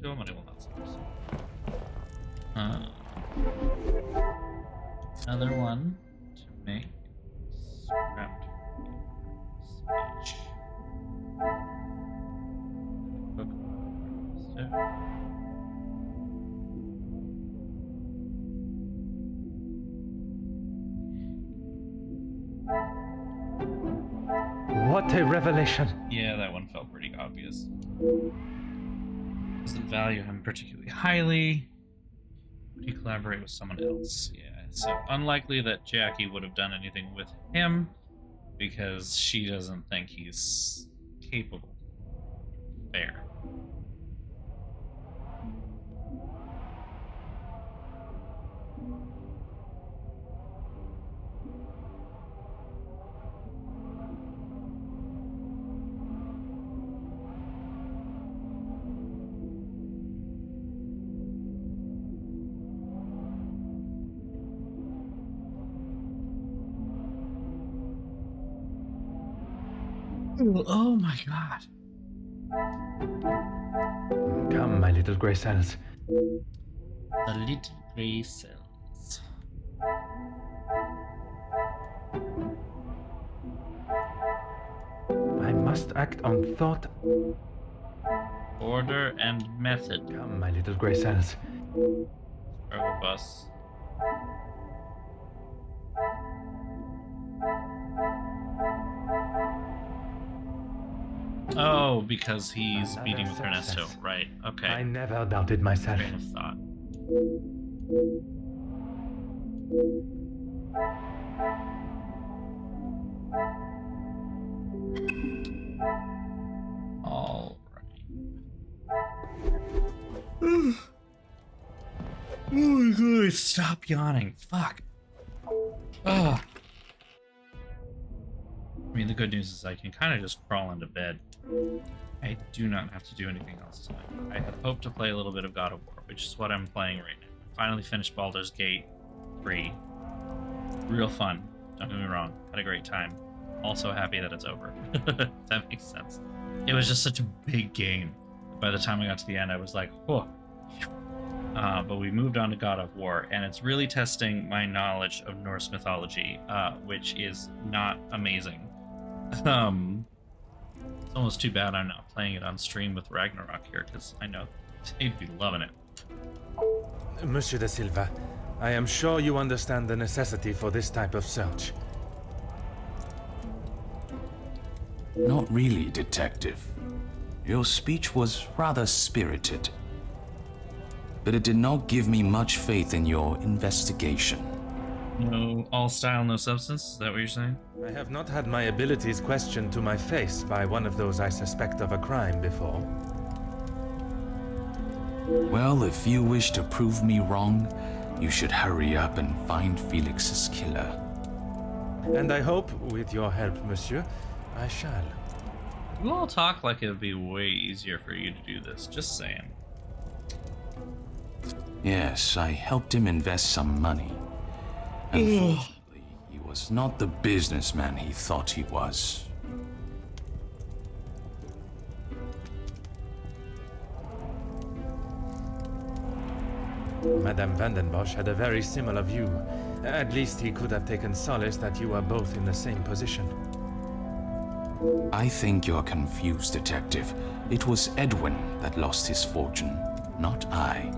A: show money will not save us. Another one to make. Scrapped speech. Book.
C: What a revelation!
A: Yeah, that one felt pretty obvious. Doesn't value him particularly highly. Would he collaborate with someone else? Yeah, so unlikely that Jackie would have done anything with him because she doesn't think he's capable. Fair. Oh my god.
C: Come, my little grey cells.
A: The little grey cells.
C: I must act on thought.
A: Order and method.
C: Come, my little grey cells.
A: Struggle bus. Oh, because he's
C: Another
A: meeting with Ernesto.
C: success.
A: Right. Okay.
C: I never doubted myself.
A: Train of thought. All right. Oh my god! Stop yawning. Fuck. Ugh. I mean, the good news is I can kind of just crawl into bed. I do not have to do anything else tonight. I had hoped to play a little bit of God of War, which is what I'm playing right now. I finally finished Baldur's Gate 3. Real fun. Don't get me wrong. Had a great time. Also happy that it's over. If that makes sense. It was just such a big game. By the time I got to the end, I was like, whoa. But we moved on to God of War, and it's really testing my knowledge of Norse mythology, which is not amazing. It's almost too bad I'm not playing it on stream with Ragnarok here, because I know they'd be loving it.
C: Monsieur da Silva, I am sure you understand the necessity for this type of search.
J: Not really, Detective. Your speech was rather spirited. But it did not give me much faith in your investigation.
A: No, all style, no substance? Is that what you're saying?
C: I have not had my abilities questioned to my face by one of those I suspect of a crime before.
J: Well, if you wish to prove me wrong, you should hurry up and find Felix's killer.
C: And I hope, with your help, monsieur, I shall.
A: You all talk like it would be way easier for you to do this, just saying.
J: Yes, I helped him invest some money. Unfortunately, he was not the businessman he thought he was.
C: Madame Vandenbosch had a very similar view. At least he could have taken solace that you are both in the same position.
J: I think you're confused, Detective. It was Edwin that lost his fortune, not I.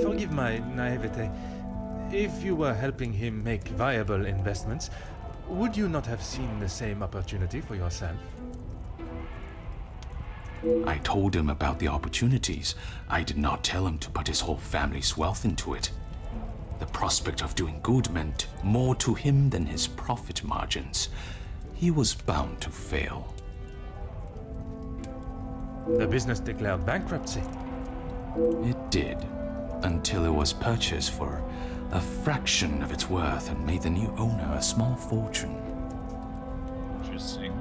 C: Forgive my naivete. If you were helping him make viable investments, would you not have seen the same opportunity for yourself?
J: I told him about the opportunities. I did not tell him to put his whole family's wealth into it. The prospect of doing good meant more to him than his profit margins. He was bound to fail.
C: The business declared bankruptcy.
J: It did, until it was purchased for a fraction of its worth and made the new owner a small fortune.
A: Interesting.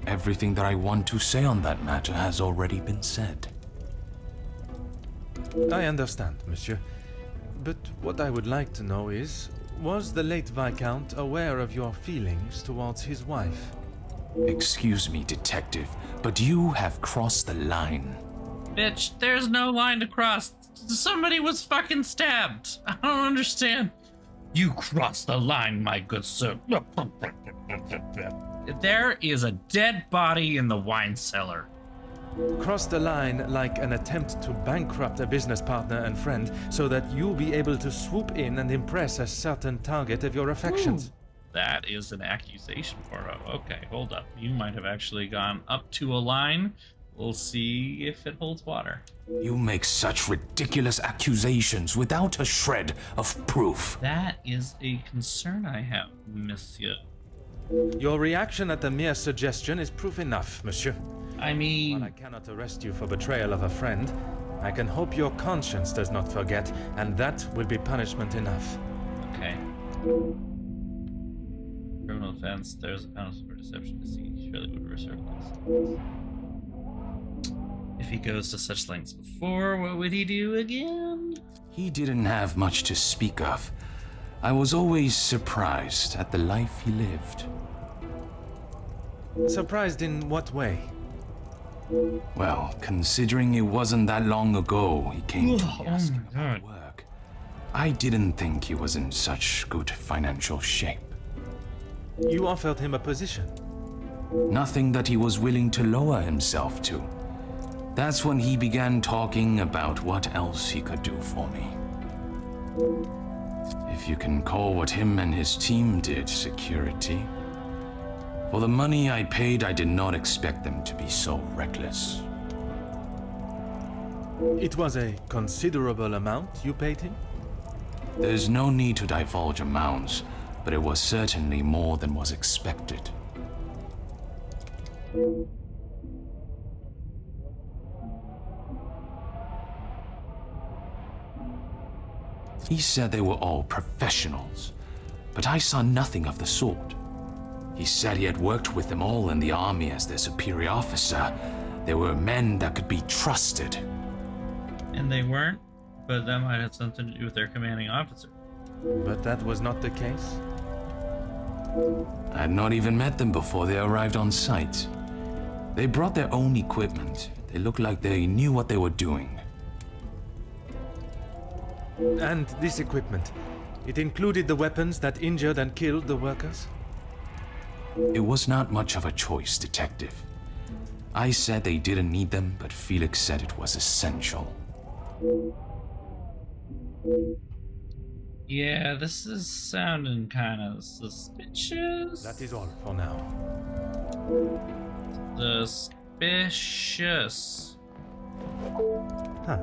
J: Everything that I want to say on that matter has already been said.
C: I understand, monsieur. But what I would like to know is, was the late Viscount aware of your feelings towards his wife?
J: Excuse me, detective, but you have crossed the line.
A: Bitch, there's no line to cross. Somebody was fucking stabbed. I don't understand. You crossed the line, my good sir. There is a dead body in the wine cellar.
C: Cross the line like an attempt to bankrupt a business partner and friend so that you'll be able to swoop in and impress a certain target of your affections.
A: Ooh, that is an accusation, Poirot. Okay, hold up. You might have actually gone up to a line. We'll see if it holds water.
J: You make such ridiculous accusations without a shred of proof.
A: That is a concern I have, monsieur.
C: Your reaction at the mere suggestion is proof enough, monsieur.
A: I mean...
C: While I cannot arrest you for betrayal of a friend, I can hope your conscience does not forget, and that will be punishment enough.
A: Okay. Criminal offense, there's a penalty for deception to see. Surely would reserve this. If he goes to such lengths before, what would he do again?
J: He didn't have much to speak of. I was always surprised at the life he lived.
C: Surprised in what way?
J: Well, considering it wasn't that long ago he came to me asking about work, I didn't think he was in such good financial shape.
C: You offered him a position.
J: Nothing that he was willing to lower himself to. That's when he began talking about what else he could do for me. If you can call what him and his team did security. For the money I paid, I did not expect them to be so reckless.
C: It was a considerable amount you paid him?
J: There's no need to divulge amounts, but it was certainly more than was expected. He said they were all professionals, but I saw nothing of the sort. He said he had worked with them all in the army as their superior officer. They were men that could be trusted.
A: And they weren't, but that might have something to do with their commanding officer.
C: But that was not the case?
J: I had not even met them before they arrived on site. They brought their own equipment. They looked like they knew what they were doing.
C: And this equipment, it included the weapons that injured and killed the workers?
J: It was not much of a choice, detective. I said they didn't need them, but Felix said it was essential.
A: Yeah, this is sounding kind of suspicious.
C: That is all for now.
A: Suspicious.
C: Huh.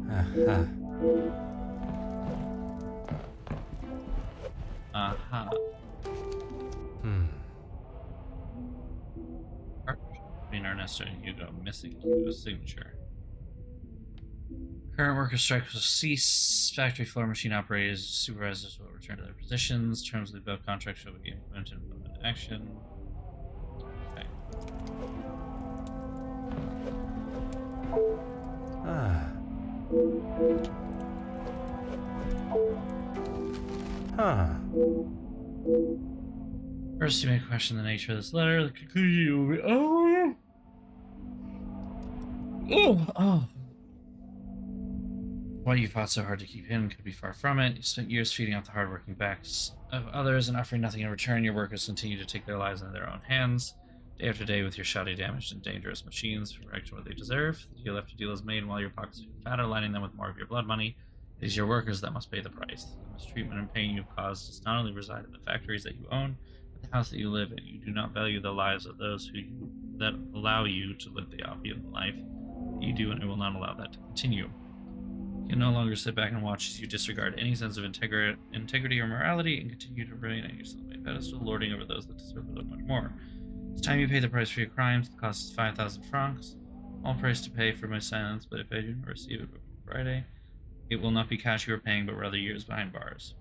C: Aha.
A: Aha. Partnership between Ernesto and Hugo missing Hugo's signature. Current worker strike will cease. Factory floor machine operators, supervisors will return to their positions. Terms of the above contract shall be implemented in action. Okay.
C: Ah. Huh.
A: First, you may question the nature of this letter. The conclusion will be, oh. What you fought so hard to keep hidden could be far from it. You spent years feeding off the hard-working backs of others and offering nothing in return. Your workers continue to take their lives into their own hands. Day after day with your shoddy, damaged, and dangerous machines for what they deserve. The deal after deal is made, and while your pockets are fatter, lining them with more of your blood money, it is your workers that must pay the price. The mistreatment and pain you've caused does not only reside in the factories that you own, but the house that you live in. You do not value the lives of those that allow you to live the opulent life that you do, and it will not allow that to continue. You can no longer sit back and watch as you disregard any sense of integrity or morality and continue to remain on your self-made pedestal, lording over those that deserve a little much more. It's time you pay the price for your crimes. The cost is 5,000 francs. All price to pay for my silence, but if I do not receive it before Friday, It will not be cash you are paying, but rather years behind bars.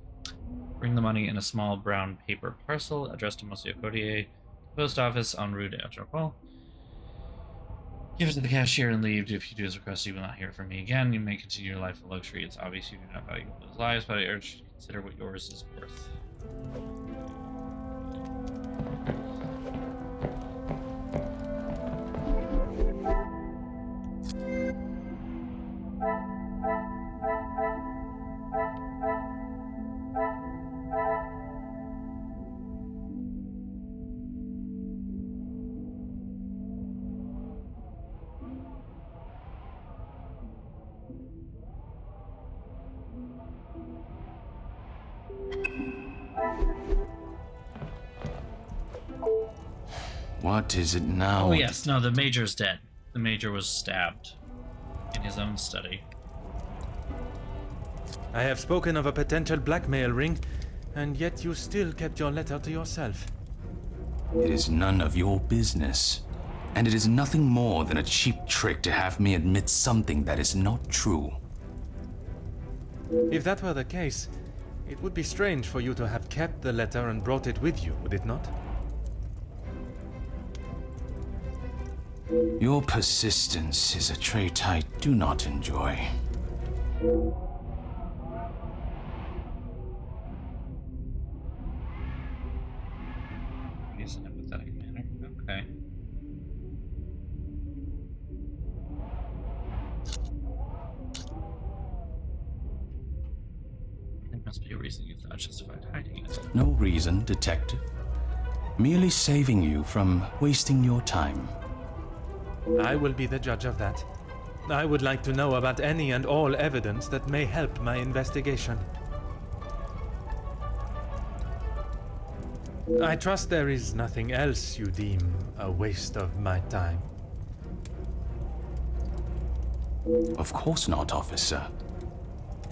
A: Bring the money in a small brown paper parcel addressed to Monsieur Cotier, post office on Rue de Atropos. Give it to the cashier and leave. If you do as requested, you will not hear from me again. You may continue your life of luxury. It's obvious you do not value those lives, but I urge you to consider what yours is worth.
J: What is it now?
A: Oh yes, no, the Major's dead. The Major was stabbed in his own study.
C: I have spoken of a potential blackmail ring, and yet you still kept your letter to yourself.
J: It is none of your business. And it is nothing more than a cheap trick to have me admit something that is not true.
C: If that were the case, it would be strange for you to have kept the letter and brought it with you, would it not?
J: Your persistence is a trait I do not enjoy.
A: He's an empathetic manner. Okay. There must be a reason you thought justified hiding it.
J: No reason, detective. Merely saving you from wasting your time.
C: I will be the judge of that. I would like to know about any and all evidence that may help my investigation. I trust there is nothing else you deem a waste of my time.
J: Of course not, officer.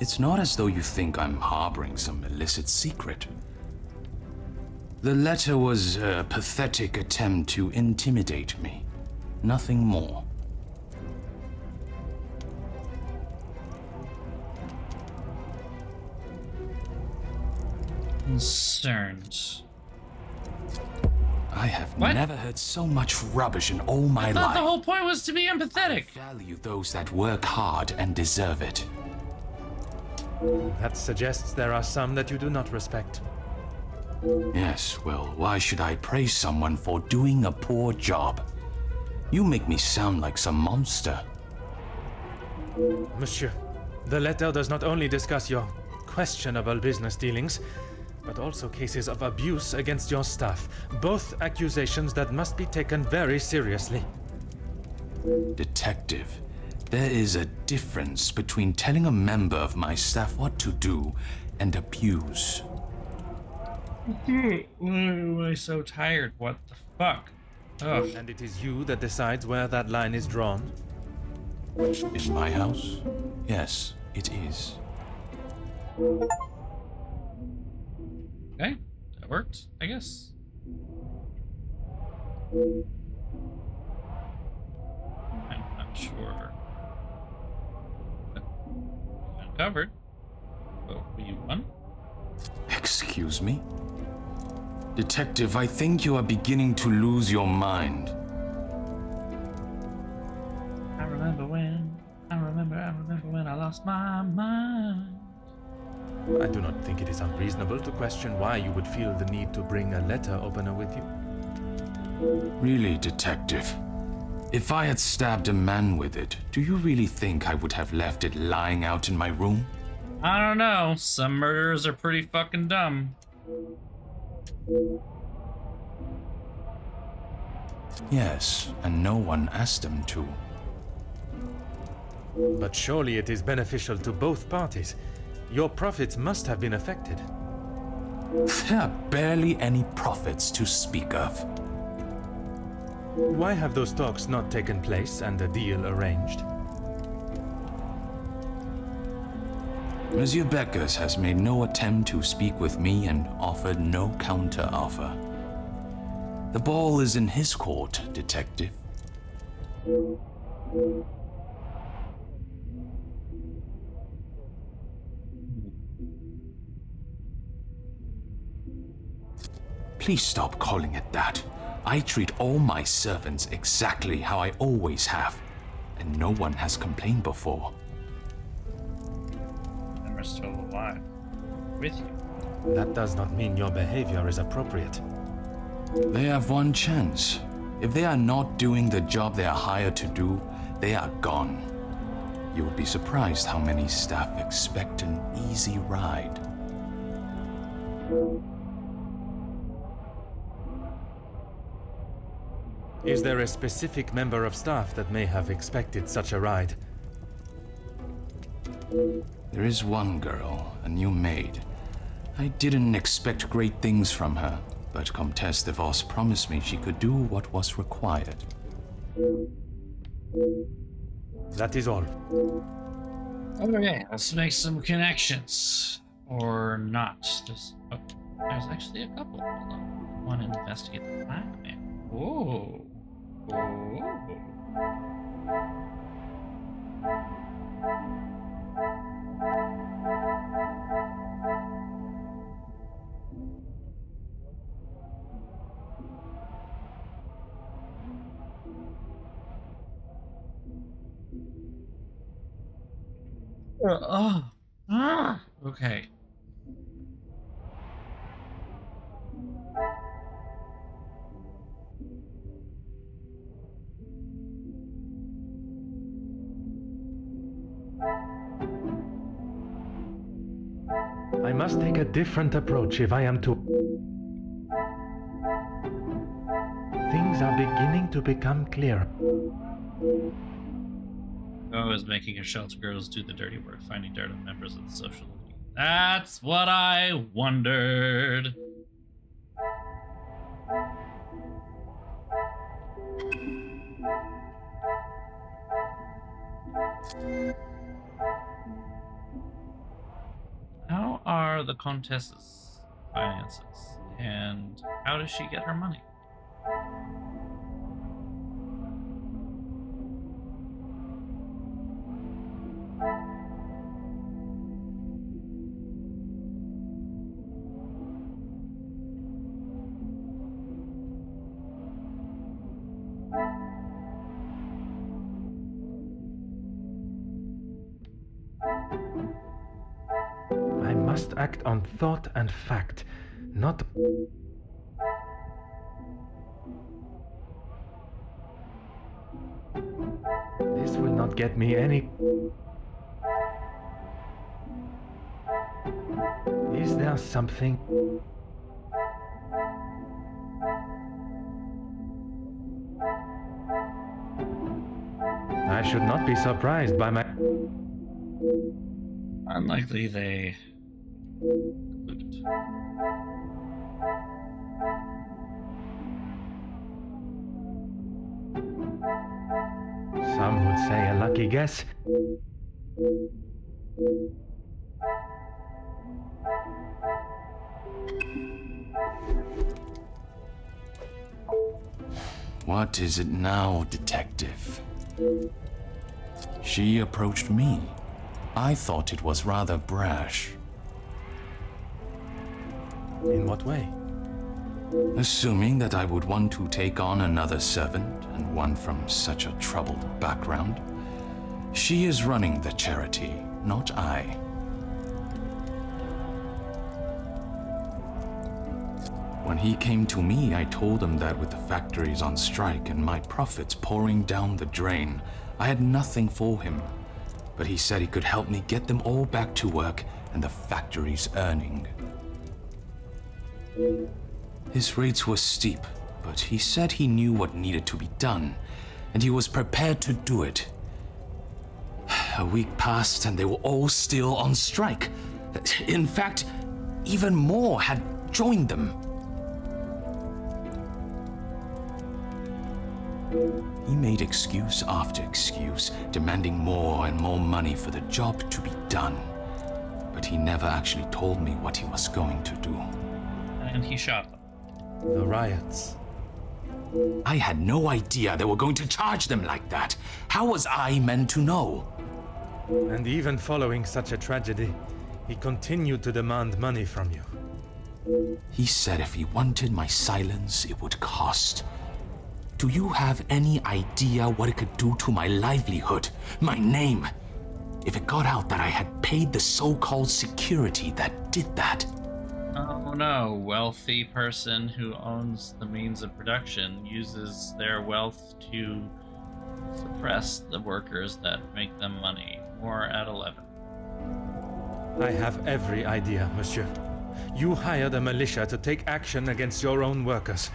J: It's not as though you think I'm harboring some illicit secret. The letter was a pathetic attempt to intimidate me. Nothing more.
A: Concerned.
J: I have
A: What?
J: never heard so much rubbish in all my
A: I thought
J: life.
A: the whole point was to be empathetic.
J: Value those that work hard and deserve it.
C: That suggests there are some that you do not respect.
J: Yes, well, why should I praise someone for doing a poor job? You make me sound like some monster.
C: Monsieur, the letter does not only discuss your questionable business dealings, but also cases of abuse against your staff. Both accusations that must be taken very seriously.
J: Detective, there is a difference between telling a member of my staff what to do and abuse.
A: Why am I so tired? What the fuck? Ugh.
C: And it is you that decides where that line is drawn.
J: In my house? Yes, it is.
A: Okay, that worked, I guess. I'm not sure. Uncovered. But were you one?
J: Excuse me? Detective, I think you are beginning to lose your mind.
A: I remember when I lost my mind.
C: I do not think it is unreasonable to question why you would feel the need to bring a letter opener with you.
J: Really, Detective? If I had stabbed a man with it, do you really think I would have left it lying out in my room?
A: I don't know. Some murderers are pretty fucking dumb.
J: Yes, and no one asked them to.
C: But surely it is beneficial to both parties. Your profits must have been affected.
J: There are barely any profits to speak of.
C: Why have those talks not taken place and a deal arranged?
J: Monsieur Beckers has made no attempt to speak with me and offered no counter-offer. The ball is in his court, Detective. Please stop calling it that. I treat all my servants exactly how I always have, and no one has complained before.
A: And we're still alive. With you.
C: That does not mean your behavior is appropriate.
J: They have one chance. If they are not doing the job they are hired to do, they are gone. You would be surprised how many staff expect an easy ride.
C: Is there a specific member of staff that may have expected such a ride?
J: There is one girl, a new maid. I didn't expect great things from her, but Comtesse de Vos promised me she could do what was required.
C: That is all.
A: Okay, let's make some connections. Or not. There's actually a couple. Hold on. I want to investigate the black man. Whoa. Okay.
C: I must take a different approach if I am to... Things are beginning to become clear.
A: Oh, is making her shelter girls do the dirty work, finding dirt on members of the social elite. That's what I wondered. How are the Comtesse's finances? And how does she get her money?
C: I must act on thought and fact, not... This will not get me any... Is there something... I should not be surprised by my...
A: Unlikely they included.
C: Some would say a lucky guess.
J: What is it now, detective? She approached me. I thought it was rather brash.
C: In what way?
J: Assuming that I would want to take on another servant, and one from such a troubled background. She is running the charity, not I. When he came to me, I told him that with the factories on strike and my profits pouring down the drain, I had nothing for him. But he said he could help me get them all back to work and the factories earning. His rates were steep, but he said he knew what needed to be done, and he was prepared to do it. A week passed and they were all still on strike. In fact, even more had joined them. He made excuse after excuse, demanding more and more money for the job to be done. But he never actually told me what he was going to do.
A: And he shot them.
C: The riots.
J: I had no idea they were going to charge them like that. How was I meant to know?
C: And even following such a tragedy, he continued to demand money from you.
J: He said if he wanted my silence, it would cost. Do you have any idea what it could do to my livelihood, my name? If it got out that I had paid the so-called security that did that.
A: Oh no, wealthy person who owns the means of production uses their wealth to suppress the workers that make them money. More at 11.
C: I have every idea, monsieur. You hired a militia to take action against your own workers.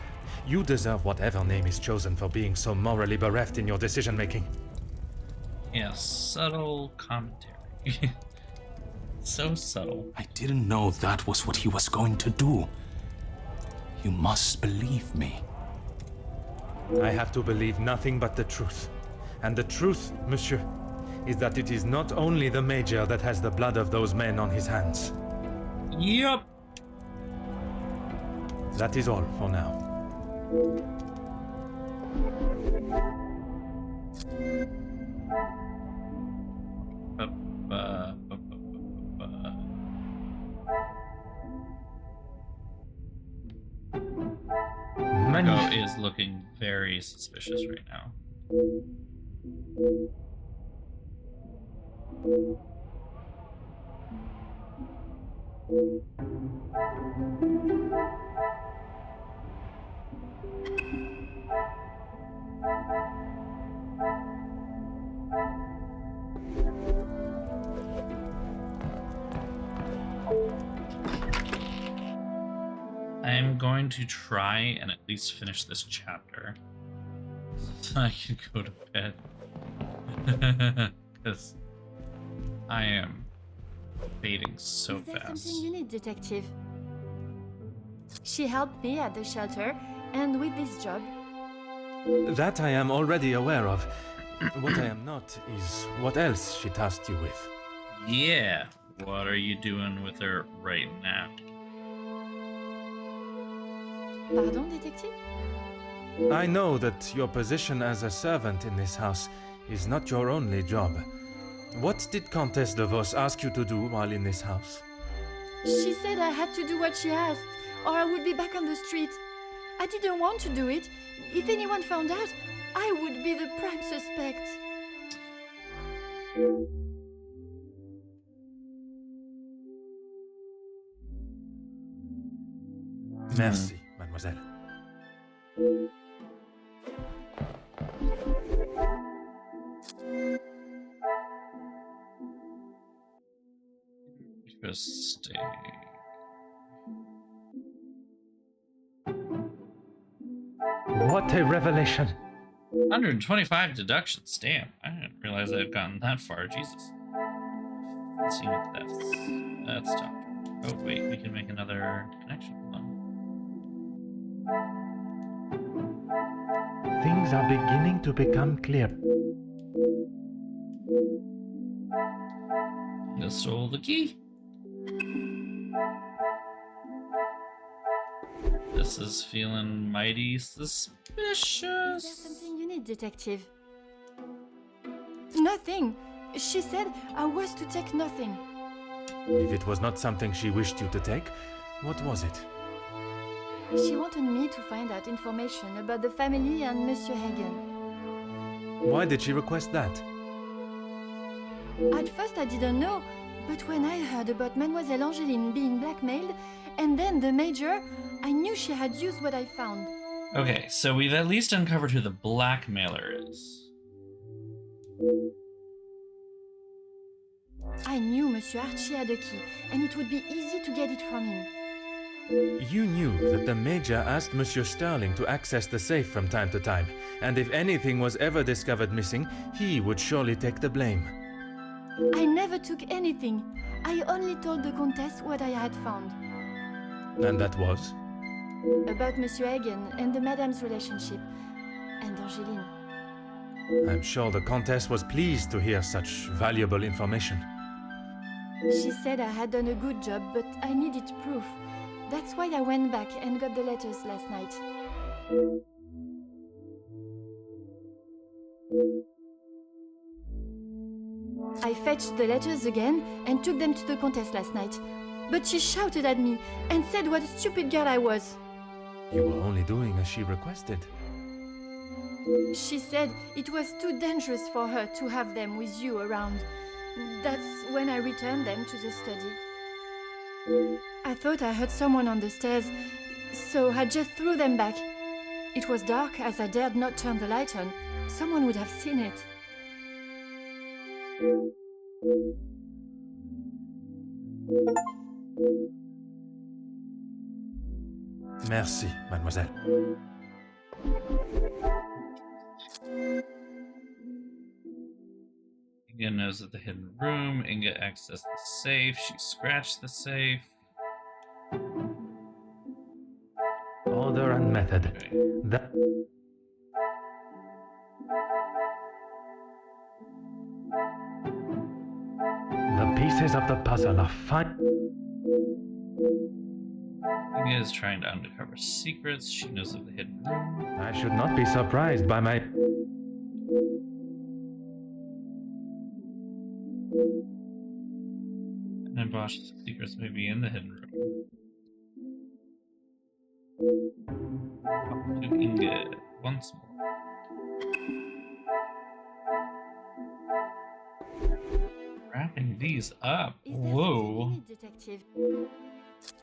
C: You deserve whatever name is chosen for being so morally bereft in your decision-making.
A: Yes, subtle commentary. So subtle.
J: I didn't know that was what he was going to do. You must believe me.
C: I have to believe nothing but the truth. And the truth, monsieur, is that it is not only the Major that has the blood of those men on his hands.
A: Yup.
C: That is all for now.
A: Margot is looking very suspicious right now. I am going to try and at least finish this chapter so I can go to bed. Because I am fading so
B: Is there
A: fast.
B: something you need, detective? She helped me at the shelter, and with this job.
C: That I am already aware of. What I am not is what else she tasked you with.
A: Yeah, what are you doing with her right now?
B: Pardon, detective?
C: I know that your position as a servant in this house is not your only job. What did Countess de Vos ask you to do while in this house?
B: She said I had to do what she asked, or I would be back on the street. I didn't want to do it. If anyone found out, I would be the prime suspect.
C: Merci, mademoiselle.
A: Just stay.
C: What a revelation!
A: 125 deductions. Damn, I didn't realize I'd gotten that far. Jesus. Let's see what that's tough. Oh wait, we can make another connection. Hold on.
C: Things are beginning to become clear.
A: Just stole the key. This is feeling mighty suspicious.
B: Is there something you need, detective? Nothing. She said I was to take nothing.
C: If it was not something she wished you to take, what was it?
B: She wanted me to find out information about the family and Monsieur Hagen.
C: Why did she request that?
B: At first I didn't know, but when I heard about Mademoiselle Angeline being blackmailed, and then the Major, I knew she had used what I found.
A: Okay, so we've at least uncovered who the blackmailer is.
B: I knew Monsieur Archie had a key, and it would be easy to get it from him.
C: You knew that the Major asked Monsieur Sterling to access the safe from time to time, and if anything was ever discovered missing, he would surely take the blame.
B: I never took anything. I only told the Countess what I had found.
C: And that was?
B: About Monsieur Hagen and the Madame's relationship, and Angeline.
C: I'm sure the Countess was pleased to hear such valuable information.
B: She said I had done a good job, but I needed proof. That's why I went back and got the letters last night. I fetched the letters again and took them to the Countess last night. but she shouted at me and said what a stupid girl I was.
C: You were only doing as she requested.
B: She said it was too dangerous for her to have them with you around. That's when I returned them to the study. I thought I heard someone on the stairs, so I just threw them back. It was dark as I dared not turn the light on. Someone would have seen it.
C: Merci, mademoiselle.
A: Inga knows of the hidden room. Inga accessed the safe. She scratched the safe.
C: Order and method.
A: Okay.
C: That the pieces of the puzzle are fine.
A: Inga is trying to uncover secrets. She knows of the hidden room.
C: I should not be surprised by my...
A: And Bosch's secrets may be in the hidden room. Talk to Inga once more. Wrapping these up.
B: Is there something
A: Whoa.
B: in it, detective?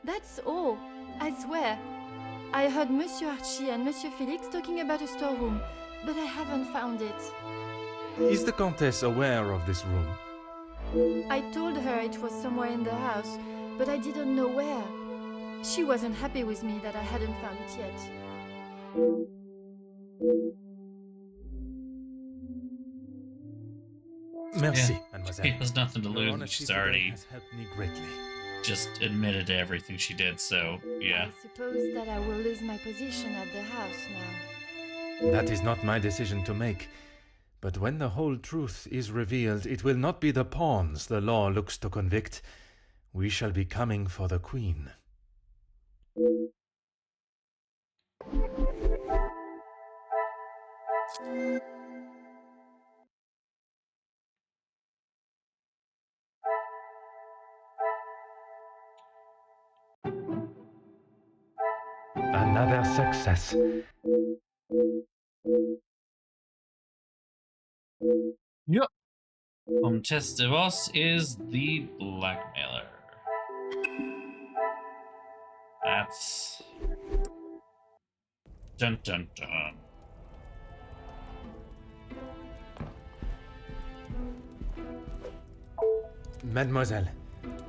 B: That's all, I swear. I heard Monsieur Archie and Monsieur Felix talking about a storeroom, but I haven't found it.
C: Is the Countess aware of this room?
B: I told her it was somewhere in the house, but I didn't know where. She wasn't happy with me that I hadn't found it yet.
C: Merci,
A: Yeah.
C: mademoiselle.
A: She has nothing to
C: Your
A: lose, and
C: honesty
A: she's
C: today
A: already
C: has helped me greatly.
A: just admitted to everything she did, so yeah.
B: I suppose that I will lose my position at the house now.
C: That is not my decision to make. But when the whole truth is revealed, it will not be the pawns the law looks to convict. We shall be coming for the Queen. Another success.
A: Yep. Comtesse de Vos is the blackmailer. That's... Dun dun dun.
C: Mademoiselle,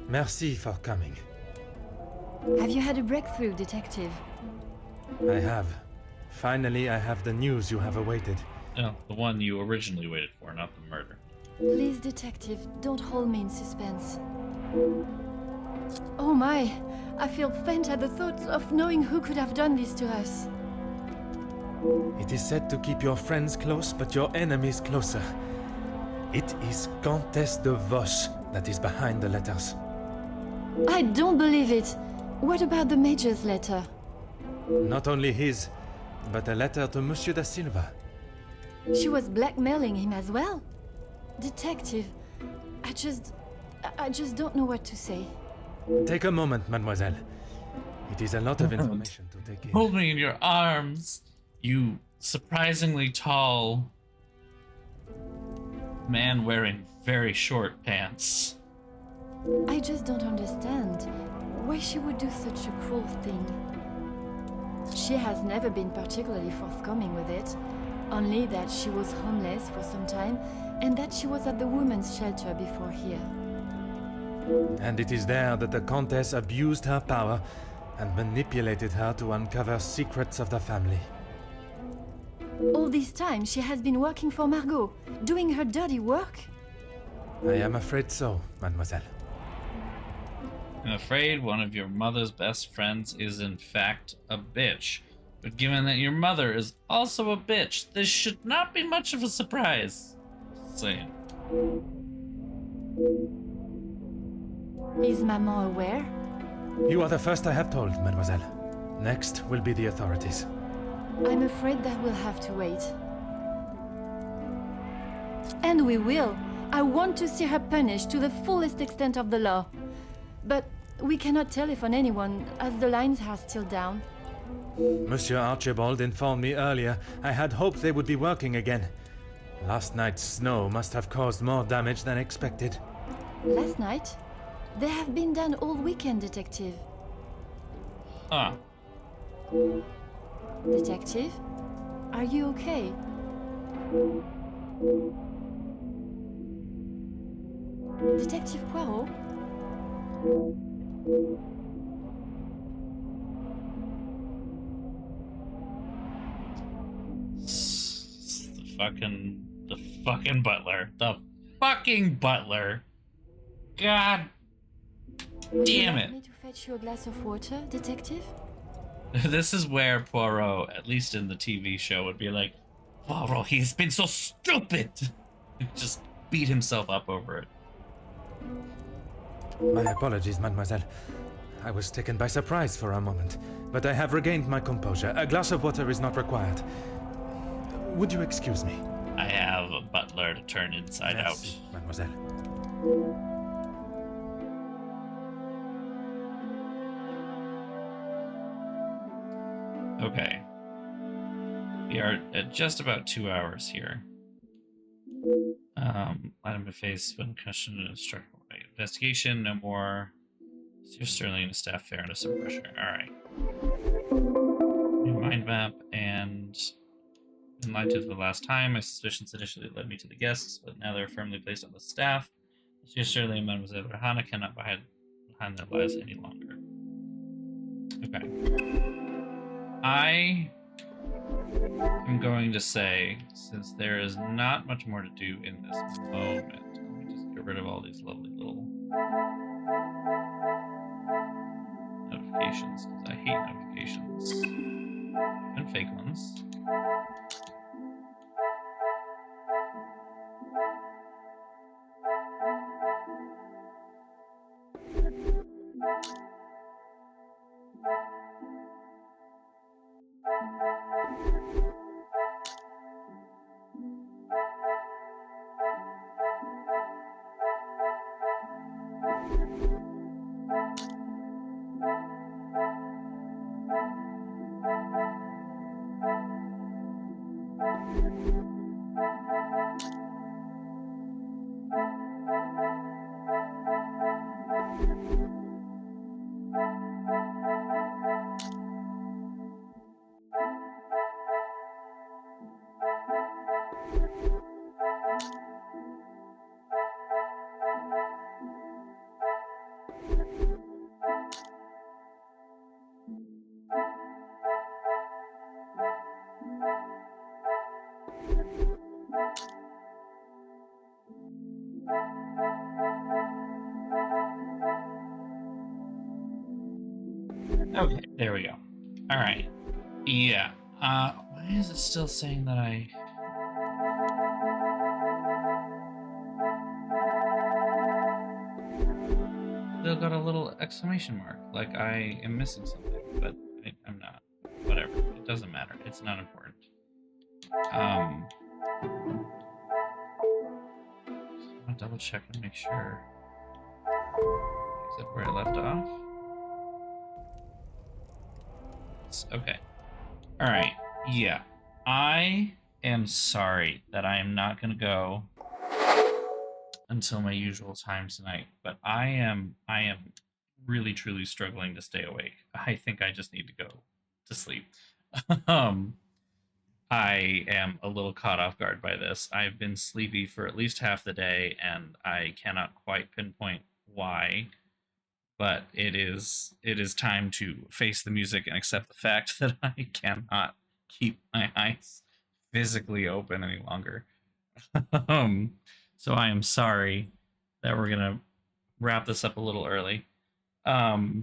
C: merci for coming.
B: Have you had a breakthrough, detective?
C: I have. Finally, I have the news you have awaited.
A: No, the one you originally waited for, not the murder.
B: Please, detective, don't hold me in suspense. Oh my, I feel faint at the thought of knowing who could have done this to us.
C: It is said to keep your friends close, but your enemies closer. It is Countess de Vos that is behind the letters.
B: I don't believe it. What about the Major's letter?
C: Not only his, but a letter to Monsieur da Silva.
B: She was blackmailing him as well? Detective, I just don't know what to say.
C: Take a moment, mademoiselle. It is a lot of information to take in.
A: Hold me in your arms, you surprisingly tall man wearing very short pants.
B: I just don't understand why she would do such a cruel thing. She has never been particularly forthcoming with it, only that she was homeless for some time and that she was at the women's shelter before here.
C: And it is there that the Countess abused her power and manipulated her to uncover secrets of the family.
B: All this time she has been working for Margot, doing her dirty work?
C: I am afraid so, mademoiselle.
A: I'm afraid one of your mother's best friends is in fact a bitch. But given that your mother is also a bitch, this should not be much of a surprise. Just saying.
B: Is Maman aware?
C: You are the first I have told, mademoiselle. Next will be the authorities.
B: I'm afraid that we'll have to wait. And we will. I want to see her punished to the fullest extent of the law. But We cannot telephone anyone, as the lines are still down.
C: Monsieur Archibald informed me earlier. I had hoped they would be working again. Last night's snow must have caused more damage than expected.
B: Last night? They have been done all weekend, Detective.
A: Huh.
B: Detective? Are you okay? Detective Poirot?
A: The fucking butler. The fucking butler. God
B: Would you
A: damn
B: like
A: it.
B: me to fetch you a glass of water, Detective?
A: This is where Poirot, at least in the TV show, would be like, Poirot, he's been so stupid! Just beat himself up over it.
C: My apologies, mademoiselle. I was taken by surprise for a moment, but I have regained my composure. A glass of water is not required. Would you excuse me?
A: I have a butler to turn inside
C: Merci, mademoiselle.
A: out. Okay. We are at just about 2 hours here. Item to face when questioned and instructed by investigation, no more. You're Sterling and staff fairness and pressure. Alright. New mind map, and in light of the last time, my suspicions initially led me to the guests, but now they're firmly placed on the staff. Monsieur Sterling and Mademoiselle Rahana cannot hide behind their lies any longer. Okay. I am going to say, since there is not much more to do in this moment, let me just get rid of all these lovely little notifications, because I hate notifications. And fake ones. Okay, there we go. Alright. Yeah. Why is it still saying that I... Still got a little exclamation mark, like I am missing something, but I'm not. Whatever. It doesn't matter. It's not important. I'll double check and make sure. Is that where I left off? Okay. Alright. Yeah. I am sorry that I am not going to go until my usual time tonight, but I am really truly struggling to stay awake. I think I just need to go to sleep. I am a little caught off guard by this. I've been sleepy for at least half the day, and I cannot quite pinpoint why. But it is time to face the music and accept the fact that I cannot keep my eyes physically open any longer. So I am sorry that we're gonna wrap this up a little early. But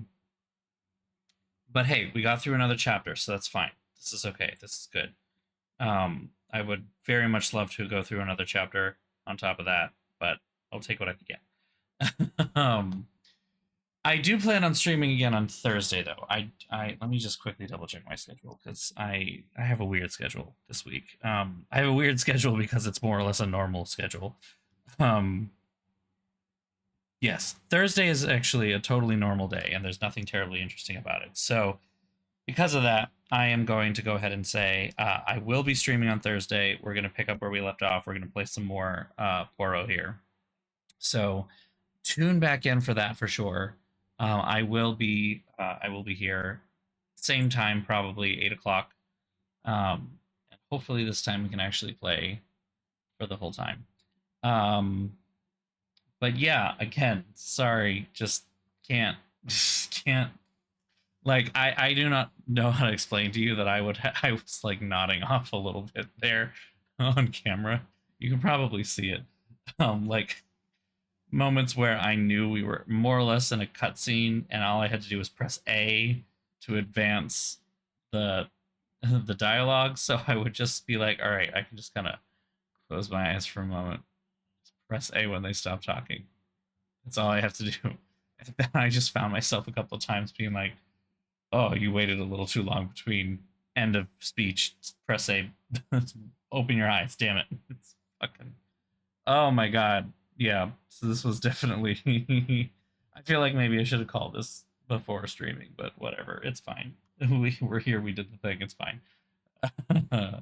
A: hey, we got through another chapter, so that's fine. This is okay. This is good. I would very much love to go through another chapter on top of that, but I'll take what I can get. I do plan on streaming again on Thursday, though. I let me just quickly double check my schedule, because I have a weird schedule this week. I have a weird schedule because it's more or less a normal schedule. Yes, Thursday is actually a totally normal day, and there's nothing terribly interesting about it. So, because of that, I am going to go ahead and say I will be streaming on Thursday. We're going to pick up where we left off. We're going to play some more Poirot here. So, tune back in for that for sure. I will be here, same time, probably 8 o'clock. And hopefully this time we can actually play for the whole time. But yeah, again, sorry, just can't. Like, I do not know how to explain to you that I was like nodding off a little bit there on camera. You can probably see it. Like moments where I knew we were more or less in a cutscene, and all I had to do was press A to advance the dialogue. So I would just be like, all right, I can just kind of close my eyes for a moment, press A when they stop talking. That's all I have to do. And then I just found myself a couple of times being like, oh, you waited a little too long between end of speech. Press A. Open your eyes. Damn it. It's fucking. Oh my god. Yeah. So this was definitely. I feel like maybe I should have called this before streaming, but whatever. It's fine. We were here. We did the thing. It's fine.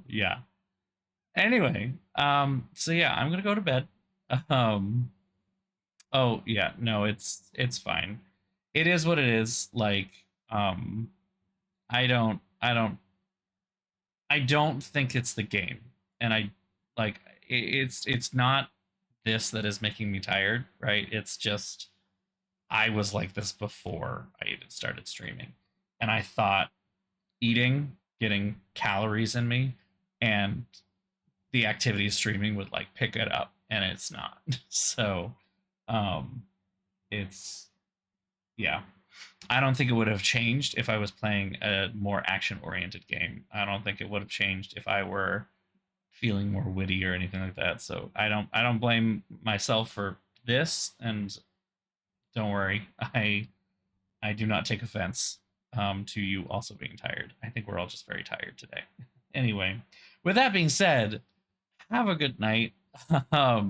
A: Yeah. Anyway. So yeah, I'm gonna go to bed. Oh yeah. No, it's fine. It is what it is. Like. I don't think it's the game, and it's not this that is making me tired, right? It's just I was like this before I even started streaming, and I thought eating, getting calories in me, and the activity of streaming would like pick it up, and it's not. So, it's yeah. I don't think it would have changed if I was playing a more action-oriented game. I don't think it would have changed if I were feeling more witty or anything like that. So I don't blame myself for this, and don't worry, I do not take offense to you also being tired. I think we're all just very tired today. Anyway, with that being said, have a good night. I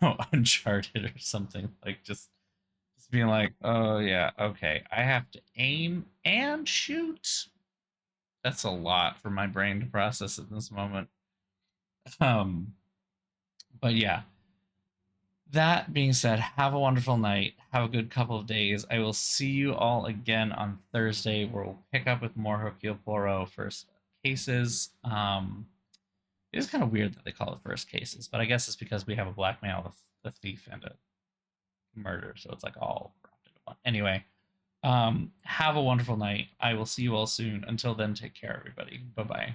A: know Uncharted or something, like just being like, oh yeah, okay, I have to aim and shoot. That's a lot for my brain to process at this moment. But yeah, that being said, have a wonderful night, have a good couple of days. I will see you all again on Thursday, where we'll pick up with more Hercule Poirot first cases. It is kind of weird that they call it first cases, but I guess it's because we have a blackmail, a thief, and a murder, so it's like all wrapped into one. Anyway, have a wonderful night. I will see you all soon. Until then, take care, everybody. Bye bye.